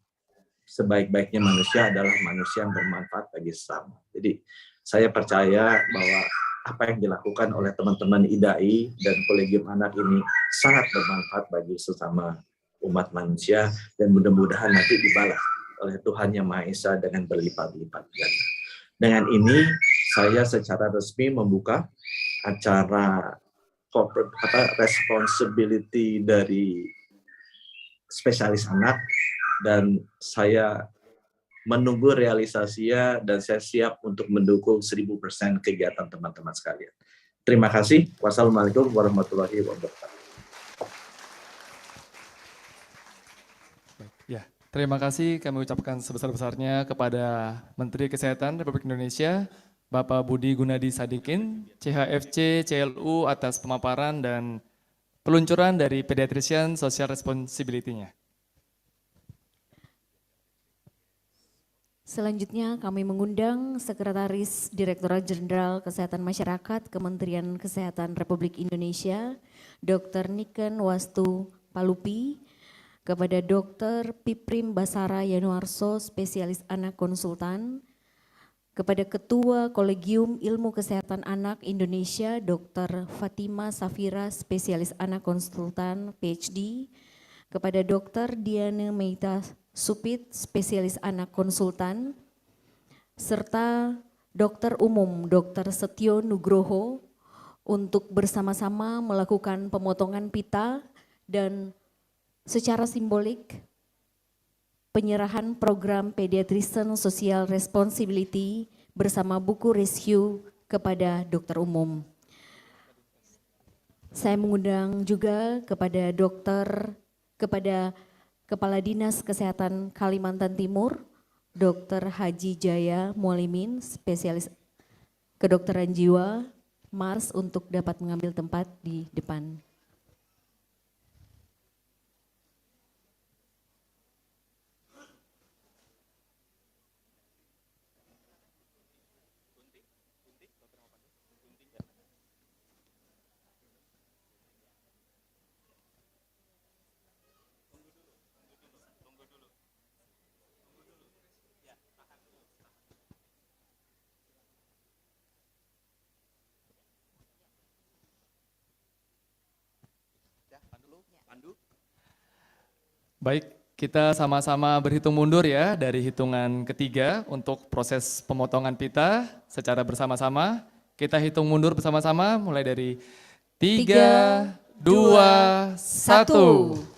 sebaik-baiknya manusia adalah manusia yang bermanfaat bagi sesama. Jadi saya percaya bahwa apa yang dilakukan oleh teman-teman IDAI dan kolegium anak ini sangat bermanfaat bagi sesama umat manusia dan mudah-mudahan nanti dibalas oleh Tuhan Yang Maha Esa dengan berlipat-lipat ganda. Dengan ini saya secara resmi membuka acara corporate responsibility dari spesialis anak dan saya menunggu realisasinya dan saya siap untuk mendukung 1000% kegiatan teman-teman sekalian. Terima kasih. Wassalamualaikum warahmatullahi wabarakatuh. Ya, terima kasih kami ucapkan sebesar-besarnya kepada Menteri Kesehatan Republik Indonesia, Bapak Budi Gunadi Sadikin, CHFC, CLU atas pemaparan dan peluncuran dari Pediatrician Social Responsibility-nya. Selanjutnya kami mengundang Sekretaris Direktorat Jenderal Kesehatan Masyarakat Kementerian Kesehatan Republik Indonesia, Dr. Niken Wastu Palupi, kepada Dr. Piprim Basara Yanuarso, Spesialis Anak Konsultan, kepada Ketua Kolegium Ilmu Kesehatan Anak Indonesia, Dr. Fatima Safira, Spesialis Anak Konsultan, PhD, kepada Dr. Diana Meita Supit, spesialis anak konsultan, serta Dokter Umum Dr. Setio Nugroho untuk bersama-sama melakukan pemotongan pita dan secara simbolik penyerahan program Pediatrician Social Responsibility bersama buku rescue kepada Dokter Umum. Saya mengundang juga kepada Kepala Dinas Kesehatan Kalimantan Timur, Dr. Haji Jaya Mualimin, spesialis kedokteran jiwa, Mars, untuk dapat mengambil tempat di depan. Baik, kita sama-sama berhitung mundur ya dari hitungan ketiga untuk proses pemotongan pita secara bersama-sama. Kita hitung mundur bersama-sama mulai dari 3, 2, 1.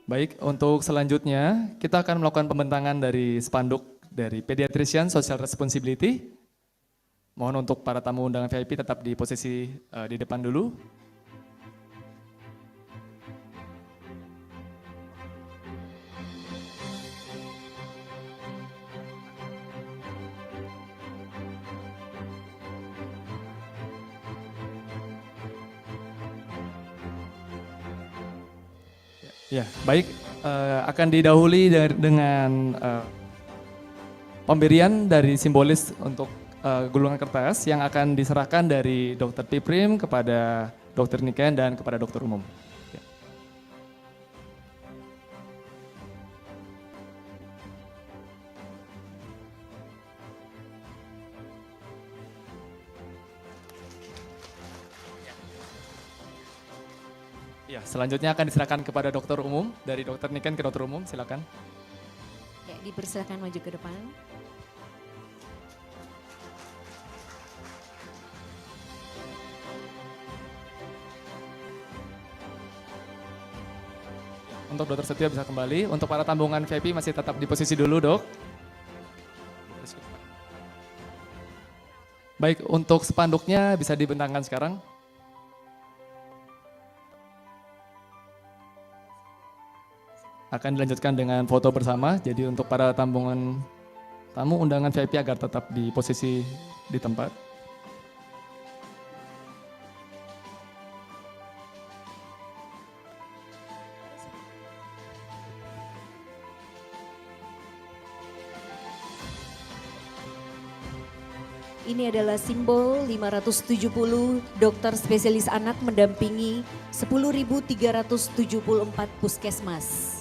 Baik, untuk selanjutnya kita akan melakukan pembentangan dari spanduk dari Pediatrician Social Responsibility. Mohon untuk para tamu undangan VIP tetap di posisi di depan dulu. Ya, baik, akan didahului dengan pemberian dari simbolis untuk gulungan kertas yang akan diserahkan dari Dr. Piprim kepada Dr. Niken dan kepada Dokter Umum. Ya. Ya, selanjutnya akan diserahkan kepada Dokter Umum, dari Dokter Niken ke Dokter Umum, silakan. Ya, dipersilakan maju ke depan. Untuk Dokter Setio bisa kembali, untuk para tambungan VIP masih tetap di posisi dulu, Dok. Baik, untuk spanduknya bisa dibentangkan sekarang. Akan dilanjutkan dengan foto bersama, jadi untuk para tambungan tamu undangan VIP agar tetap di posisi di tempat. Ini adalah simbol 570 dokter spesialis anak mendampingi 10.374 puskesmas.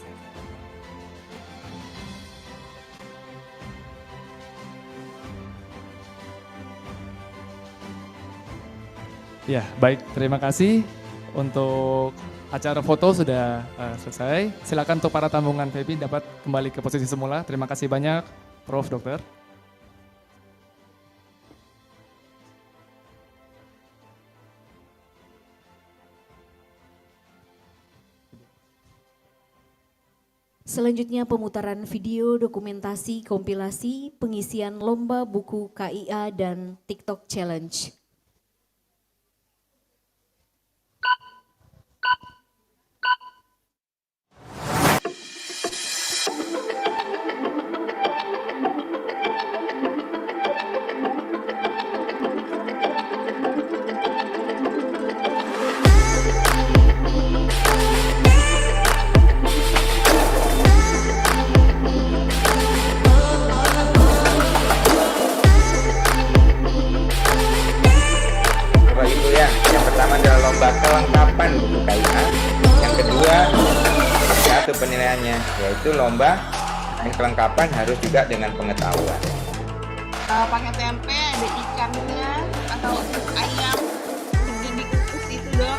Ya, baik, terima kasih. Untuk acara foto sudah selesai. Silakan untuk para tambungan VIP dapat kembali ke posisi semula. Terima kasih banyak, Prof. Dokter. Selanjutnya pemutaran video dokumentasi kompilasi pengisian lomba buku KIA dan TikTok Challenge. lomba kelengkapan buku KIA. Yang kedua, satu penilaiannya, yaitu lomba yang kelengkapan harus juga dengan pengetahuan. Pakai tempe, ada ikannya atau ayam dikukus itu dok.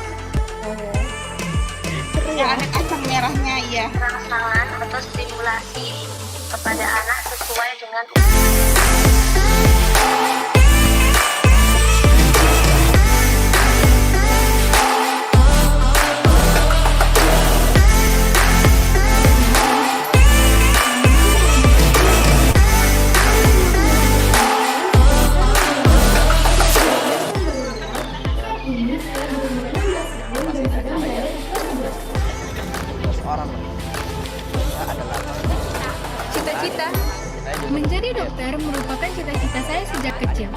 Yang ada kacang merahnya ya. Rangsangan atau stimulasi kepada anak sesuai dengan cita-cita menjadi dokter merupakan cita-cita saya sejak kecil.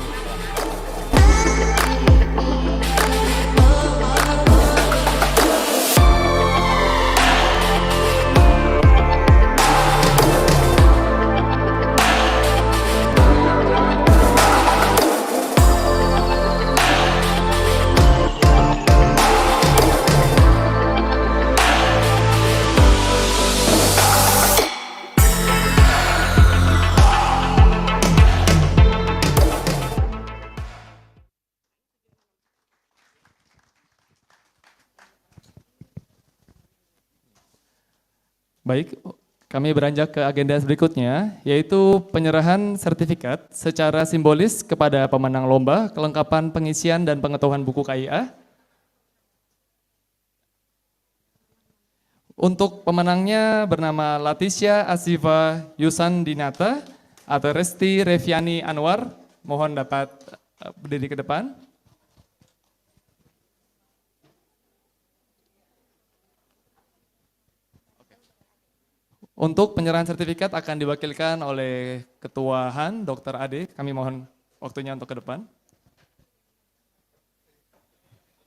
Baik, kami beranjak ke agenda berikutnya, yaitu penyerahan sertifikat secara simbolis kepada pemenang lomba kelengkapan pengisian dan pengetahuan buku KIA. Untuk pemenangnya bernama Latisya Asifa Yusandinata atau Resti Reviani Anwar. Mohon dapat berdiri ke depan. Untuk penyerahan sertifikat akan diwakilkan oleh Ketua Han, Dr. Ade. Kami mohon waktunya untuk ke depan.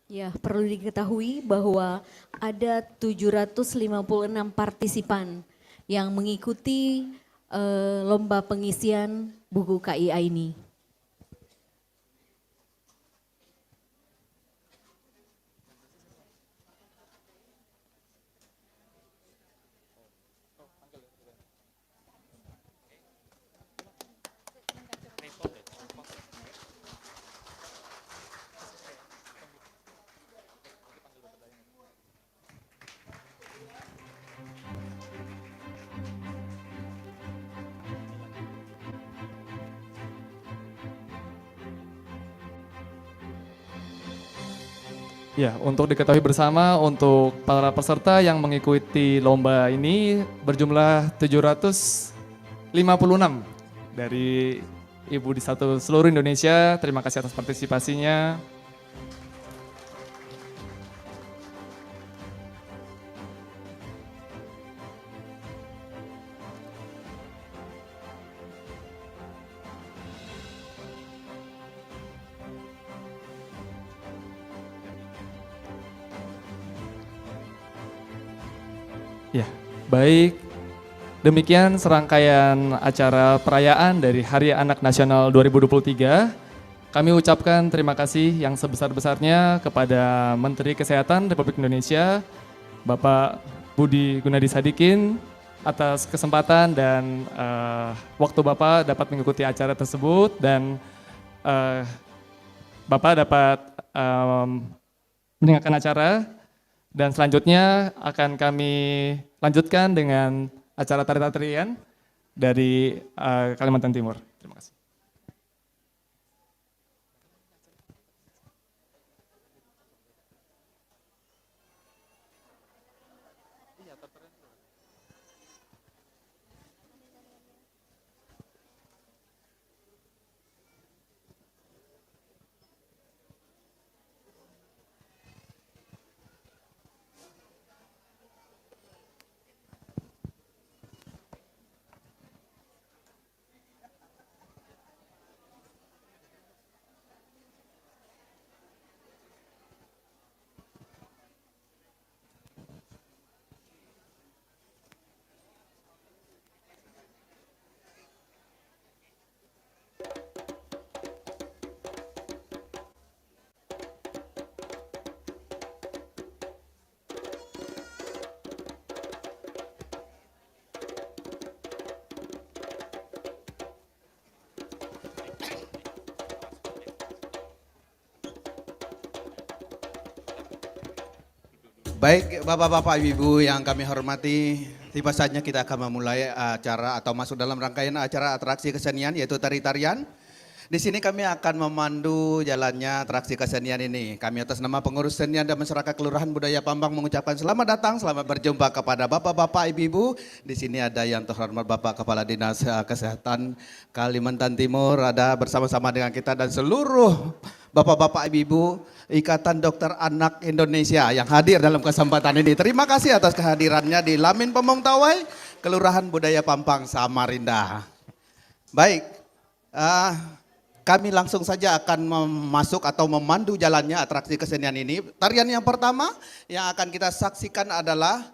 Ya, perlu diketahui bahwa ada 756 partisipan yang mengikuti lomba pengisian buku KIA ini. Ya, untuk diketahui bersama, untuk para peserta yang mengikuti lomba ini berjumlah 756 dari ibu di seluruh Indonesia. Terima kasih atas partisipasinya. Ya, baik. Demikian serangkaian acara perayaan dari Hari Anak Nasional 2023. Kami ucapkan terima kasih yang sebesar-besarnya kepada Menteri Kesehatan Republik Indonesia, Bapak Budi Gunadi Sadikin, atas kesempatan dan waktu Bapak dapat mengikuti acara tersebut, dan Bapak dapat mendengarkan acara. Dan selanjutnya akan kami lanjutkan dengan acara tari-tarian dari Kalimantan Timur. Terima kasih. Baik, Bapak-Bapak, Ibu yang kami hormati, tiba saatnya kita akan memulai acara atau masuk dalam rangkaian acara atraksi kesenian yaitu tari-tarian. Di sini kami akan memandu jalannya atraksi kesenian ini. Kami atas nama pengurus senian dan masyarakat Kelurahan Budaya Pambang mengucapkan selamat datang, selamat berjumpa kepada Bapak-Bapak, Ibu-Ibu. Di sini ada yang terhormat Bapak Kepala Dinas Kesehatan Kalimantan Timur, ada bersama-sama dengan kita dan seluruh Bapak-Bapak, Ibu-Ibu Ikatan Dokter Anak Indonesia yang hadir dalam kesempatan ini. Terima kasih atas kehadirannya di Lamin Pemong Tawai, Kelurahan Budaya Pampang, Samarinda. Baik, kami langsung saja akan masuk atau memandu jalannya atraksi kesenian ini. Tarian yang pertama yang akan kita saksikan adalah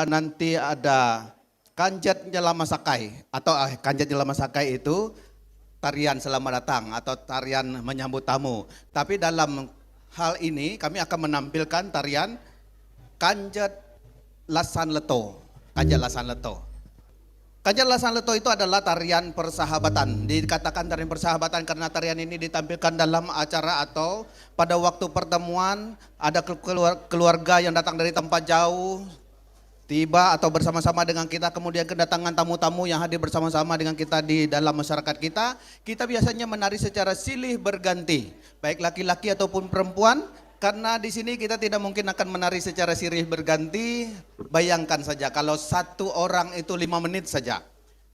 nanti ada Kanjat Nyelama Sakai atau Kanjat Nyelama Sakai itu tarian selamat datang atau tarian menyambut tamu. Tapi dalam hal ini kami akan menampilkan tarian Kanjat Lasan Leto. Kanjat Lasan Leto. Kanjat Lasan Leto itu adalah tarian persahabatan. Dikatakan tarian persahabatan karena tarian ini ditampilkan dalam acara atau pada waktu pertemuan ada keluarga yang datang dari tempat jauh tiba atau bersama-sama dengan kita, kemudian kedatangan tamu-tamu yang hadir bersama-sama dengan kita di dalam masyarakat kita. Kita biasanya menari secara silih berganti, baik laki-laki ataupun perempuan. Karena di sini kita tidak mungkin akan menari secara silih berganti. Bayangkan saja kalau satu orang itu 5 menit saja.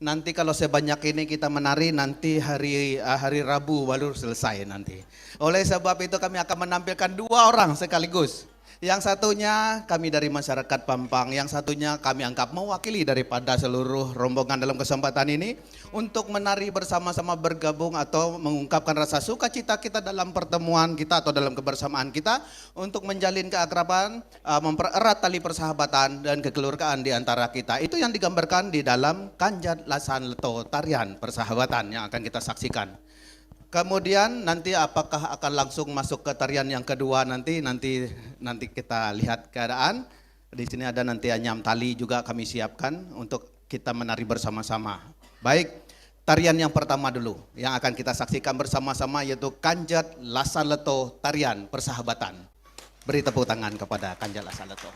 Nanti kalau sebanyak ini kita menari, nanti hari Rabu baru selesai nanti. Oleh sebab itu kami akan menampilkan 2 orang sekaligus. Yang satunya kami dari masyarakat Pampang, yang satunya kami anggap mewakili daripada seluruh rombongan dalam kesempatan ini untuk menari bersama-sama bergabung atau mengungkapkan rasa sukacita kita dalam pertemuan kita atau dalam kebersamaan kita untuk menjalin keakraban, mempererat tali persahabatan dan kekeluargaan di antara kita. Itu yang digambarkan di dalam Kanjat Lasan Leto, tarian persahabatan yang akan kita saksikan. Kemudian nanti apakah akan langsung masuk ke tarian yang kedua nanti kita lihat keadaan. Di sini ada nanti anyam tali juga kami siapkan untuk kita menari bersama-sama. Baik, tarian yang pertama dulu yang akan kita saksikan bersama-sama yaitu Kanjat Lasan Leto, tarian persahabatan. Beri tepuk tangan kepada Kanjat Lasan Leto.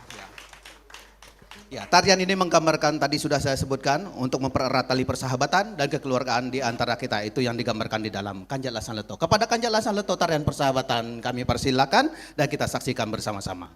Ya, tarian ini menggambarkan tadi sudah saya sebutkan untuk mempererat tali persahabatan dan kekeluargaan di antara kita. Itu yang digambarkan di dalam Kanjat Lasan Leto. Kepada Kanjat Lasan Leto tarian persahabatan kami persilakan dan kita saksikan bersama-sama.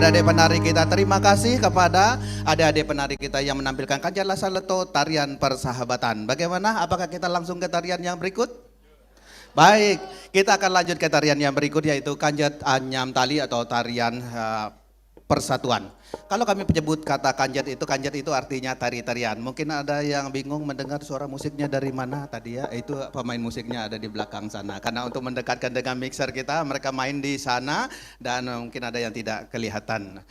adik-adik penari kita. Terima kasih kepada adik-adik penari kita yang menampilkan Kanjat Lasa Leto tarian persahabatan. Bagaimana? Apakah kita langsung ke tarian yang berikut? Baik, kita akan lanjut ke tarian yang berikut yaitu Kanjat Anyam Tali atau tarian persatuan. Kalau kami menyebut kata kanjat itu artinya tari-tarian. Mungkin ada yang bingung mendengar suara musiknya dari mana tadi ya. Itu pemain musiknya ada di belakang sana. Karena untuk mendekatkan dengan mixer kita, mereka main di sana dan mungkin ada yang tidak kelihatan.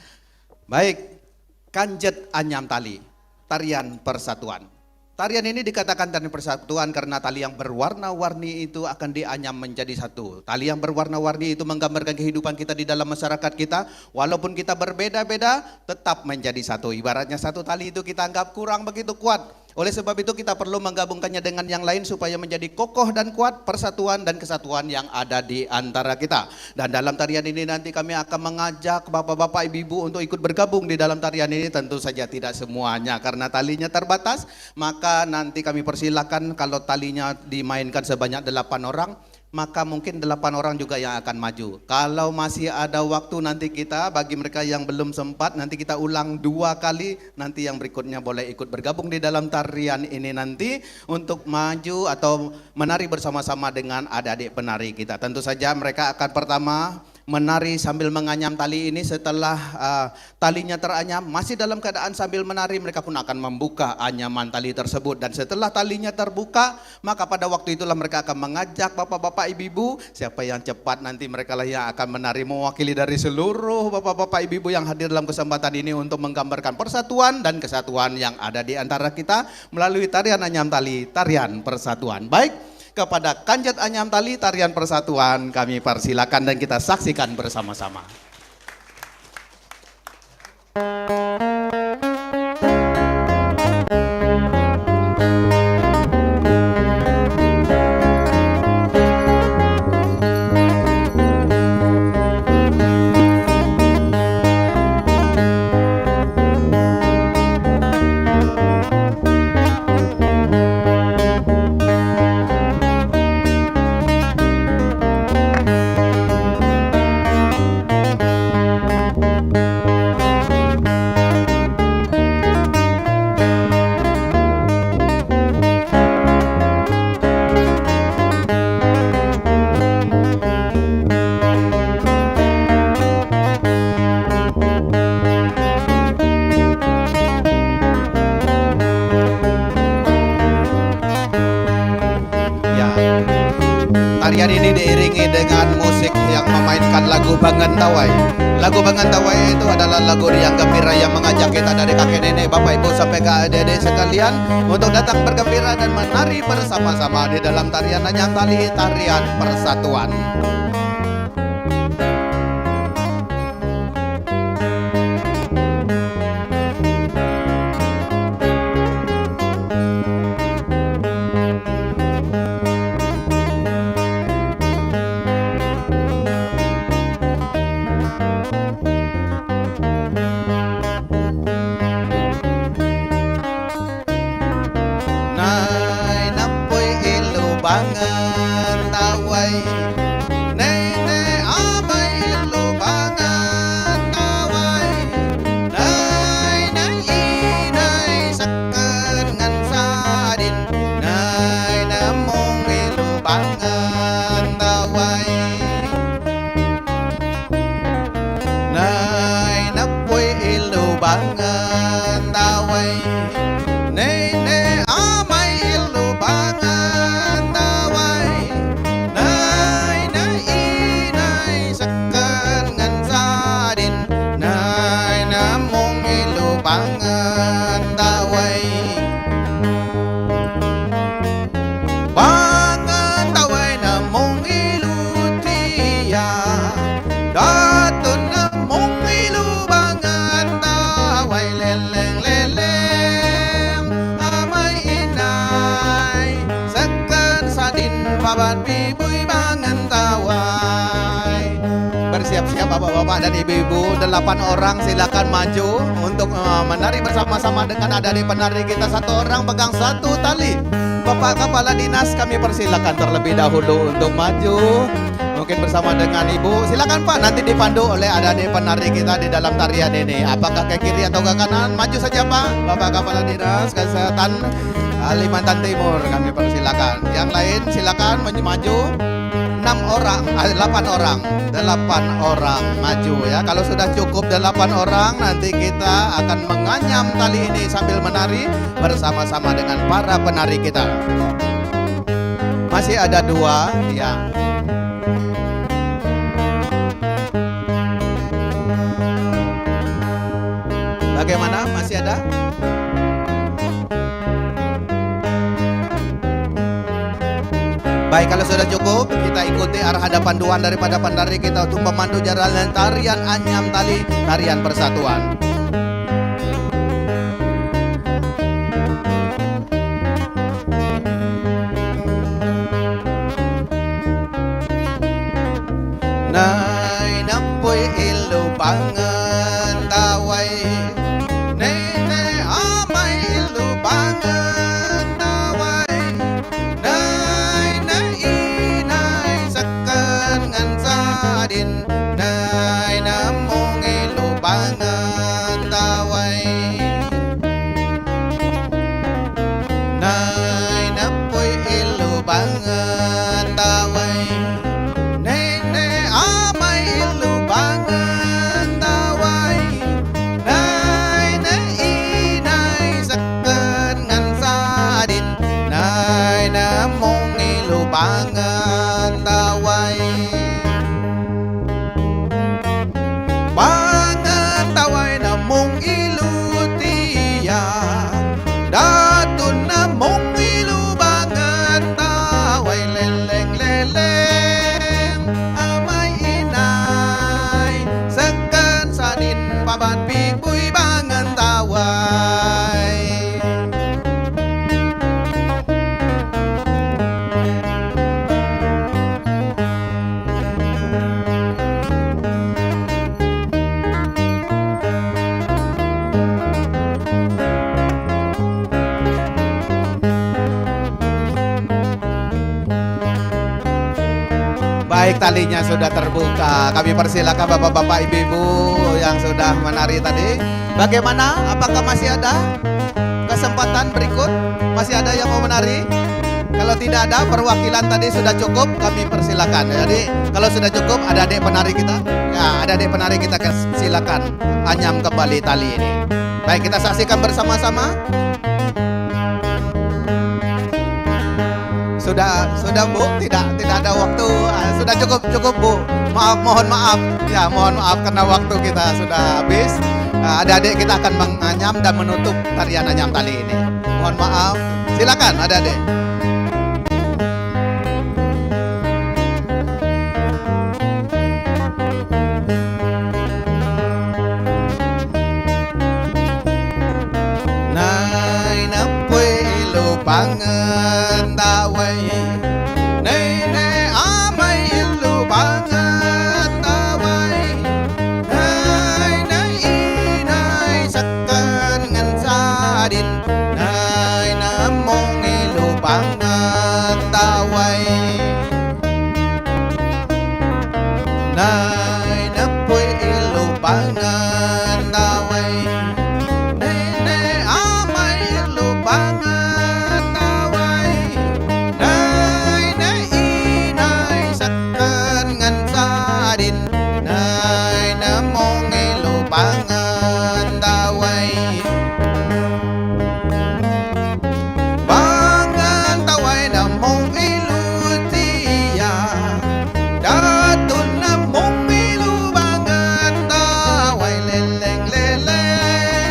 Baik, Kanjat Anyam Tali, tarian persatuan. Tarian ini dikatakan tarian persatuan karena tali yang berwarna-warni itu akan dianyam menjadi satu. Tali yang berwarna-warni itu menggambarkan kehidupan kita di dalam masyarakat kita. Walaupun kita berbeda-beda, tetap menjadi satu. Ibaratnya satu tali itu kita anggap kurang begitu kuat. Oleh sebab itu kita perlu menggabungkannya dengan yang lain supaya menjadi kokoh dan kuat persatuan dan kesatuan yang ada di antara kita. Dan dalam tarian ini nanti kami akan mengajak bapak-bapak, ibu-ibu untuk ikut bergabung di dalam tarian ini. Tentu saja tidak semuanya karena talinya terbatas. Maka nanti kami persilakan kalau talinya dimainkan sebanyak 8 orang. Maka mungkin 8 orang juga yang akan maju. Kalau masih ada waktu nanti kita, bagi mereka yang belum sempat, nanti kita ulang 2 kali, nanti yang berikutnya boleh ikut bergabung di dalam tarian ini nanti untuk maju atau menari bersama-sama dengan adik-adik penari kita. Tentu saja mereka akan pertama menari sambil menganyam tali ini. Setelah talinya teranyam, masih dalam keadaan sambil menari, mereka pun akan membuka anyaman tali tersebut. Dan setelah talinya terbuka, maka pada waktu itulah mereka akan mengajak bapak-bapak, ibu-ibu, siapa yang cepat nanti mereka lah yang akan menari mewakili dari seluruh bapak-bapak, ibu-ibu yang hadir dalam kesempatan ini untuk menggambarkan persatuan dan kesatuan yang ada di antara kita melalui tarian anyam tali, tarian persatuan. Baik, kepada Kanjat Anyam Tali tarian persatuan kami persilakan dan kita saksikan bersama-sama. Tarian ini diiringi dengan musik yang memainkan lagu Bangentawai. Lagu Bangentawai itu adalah lagu yang gembira yang mengajak kita dari kakek nenek, bapak ibu sampai ke adik-adik sekalian untuk datang bergembira dan menari bersama-sama di dalam tarian anyam tali, tarian persatuan. Bangentawai, nenek amai ilu Bangentawai, nai inai seken ngan sadin, nai namung ilu Bangentawai, nai napui ilu Bangentawai, nenek amai ilu Bangentawai, Bangentawai namung ilu tia, datun namung ilu Bangentawai, leleng-leleng amai inai, seken sadin babat bibui Bangentawai. Bersiap-siap bapak-bapak dan ibu-ibu, 8 orang silakan maju untuk menari bersama-sama dengan adik-adik penari kita. 1 orang pegang 1 tali. Bapak Kepala Dinas kami persilakan terlebih dahulu untuk maju Mungkin bersama dengan Ibu. Silakan Pak, nanti dipandu oleh adik-adik penari kita di dalam tarian ini. Apakah ke kiri atau ke kanan? Maju saja Pak, Bapak Kepala Dinas Kesehatan Kalimantan Timur. Kami persilakan. Yang lain silakan maju. 8 orang maju ya. Kalau sudah cukup 8 orang, nanti kita akan menganyam tali ini sambil menari bersama-sama dengan para penari kita. Masih ada 2 ya. Bagaimana? Masih ada? Baik, kalau sudah cukup, kita ikuti arahan panduan daripada penari kita untuk memandu jalan tarian anyam tali, tarian persatuan. Nai nampui ilu bangen tawai, nene amai ilu bangen tawai, nai nai sakan ngan sadin, nai namung ilu bangen tawai, nai nampui ilu bangen tawai. Bangan tawai, bangan tawai namung ilu tiang, datun namung ilu bangan tawai, leleng leleng amai inai, sekan sadin paban pipui bangan tawai. Baik, talinya sudah terbuka. Kami persilakan bapak-bapak, ibu-ibu yang sudah menari tadi. Bagaimana? Apakah masih ada kesempatan berikut? Masih ada yang mau menari? Kalau tidak ada, perwakilan tadi sudah cukup. Kami persilakan. Jadi kalau sudah cukup, ada adik penari kita. Ya, ada adik penari kita. Silakan anyam kembali tali ini. Baik, kita saksikan bersama-sama. Sudah Bu, tidak ada waktu. Sudah cukup Bu. Mohon maaf ya, mohon maaf karena waktu kita sudah habis. Adik-adik kita akan menganyam dan menutup tarian anyam tali ini. Mohon maaf. Silakan adik-adik. Nai napui lu bangen tawai, nene amai ilu bangen tawai, nai nai sakan ngan sadin, nai namung ilu bangen tawai, nai napui ilu bangen tawai, nene amai ilu bangen tawai, nai nai sakan ngan sadin, nai namung ilu bangen tawai. Bangen tawai namung ilu tiang, datun namung ilu bangen tawai, leleng leleng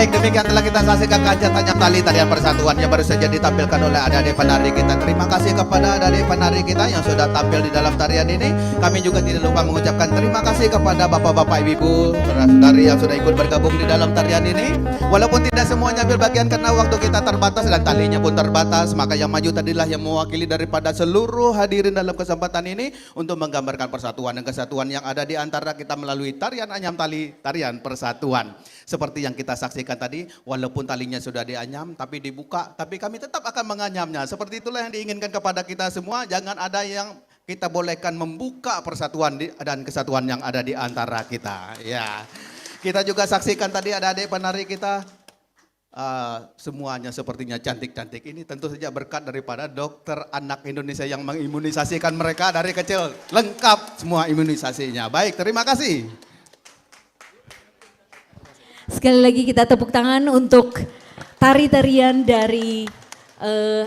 Baik, demikian telah kita saksikan kancah tanjam tali tarian persatuan yang baru saja ditampilkan oleh adik-adik penari kita. Terima kasih kepada adik-adik penari kita yang sudah tampil di dalam tarian ini. Kami juga tidak lupa mengucapkan terima kasih kepada bapak-bapak, ibu-ibu, saudara-saudari yang sudah ikut bergabung di dalam tarian ini. Walaupun tidak semuanya ambil bagian karena waktu kita terbatas dan talinya pun terbatas, maka yang maju tadilah yang mewakili daripada seluruh hadirin dalam kesempatan ini untuk menggambarkan persatuan dan kesatuan yang ada di antara kita melalui tarian anyam tali, tarian persatuan. Seperti yang kita saksikan tadi, walaupun talinya sudah dianyam tapi dibuka, tapi kami tetap akan menganyamnya. Seperti itulah yang diinginkan kepada kita semua. Jangan ada yang kita bolehkan membuka persatuan dan kesatuan yang ada di antara kita. Ya, kita juga saksikan tadi ada adik penari kita. Semuanya sepertinya cantik-cantik. Ini tentu saja berkat daripada dokter anak Indonesia yang mengimunisasikan mereka dari kecil. Lengkap semua imunisasinya. Baik, terima kasih. Sekali lagi kita tepuk tangan untuk tari-tarian dari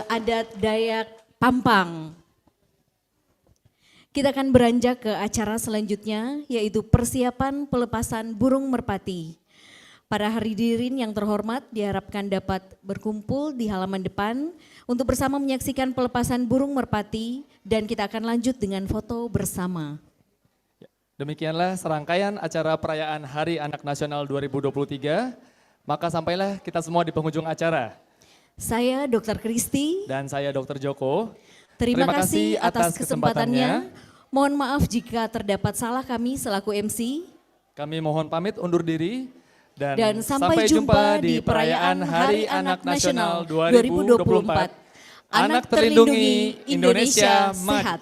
adat Dayak Pampang. Kita akan beranjak ke acara selanjutnya, yaitu persiapan pelepasan burung merpati. Para hadirin yang terhormat diharapkan dapat berkumpul di halaman depan untuk bersama menyaksikan pelepasan burung merpati, dan kita akan lanjut dengan foto bersama. Demikianlah serangkaian acara perayaan Hari Anak Nasional 2023. Maka sampailah kita semua di penghujung acara. Saya Dr. Kristi. Dan saya Dr. Joko. Terima kasih atas kesempatannya. Mohon maaf jika terdapat salah kami selaku MC. Kami mohon pamit undur diri. Dan sampai jumpa di perayaan Hari Anak Nasional 2024. Anak terlindungi, Indonesia sehat.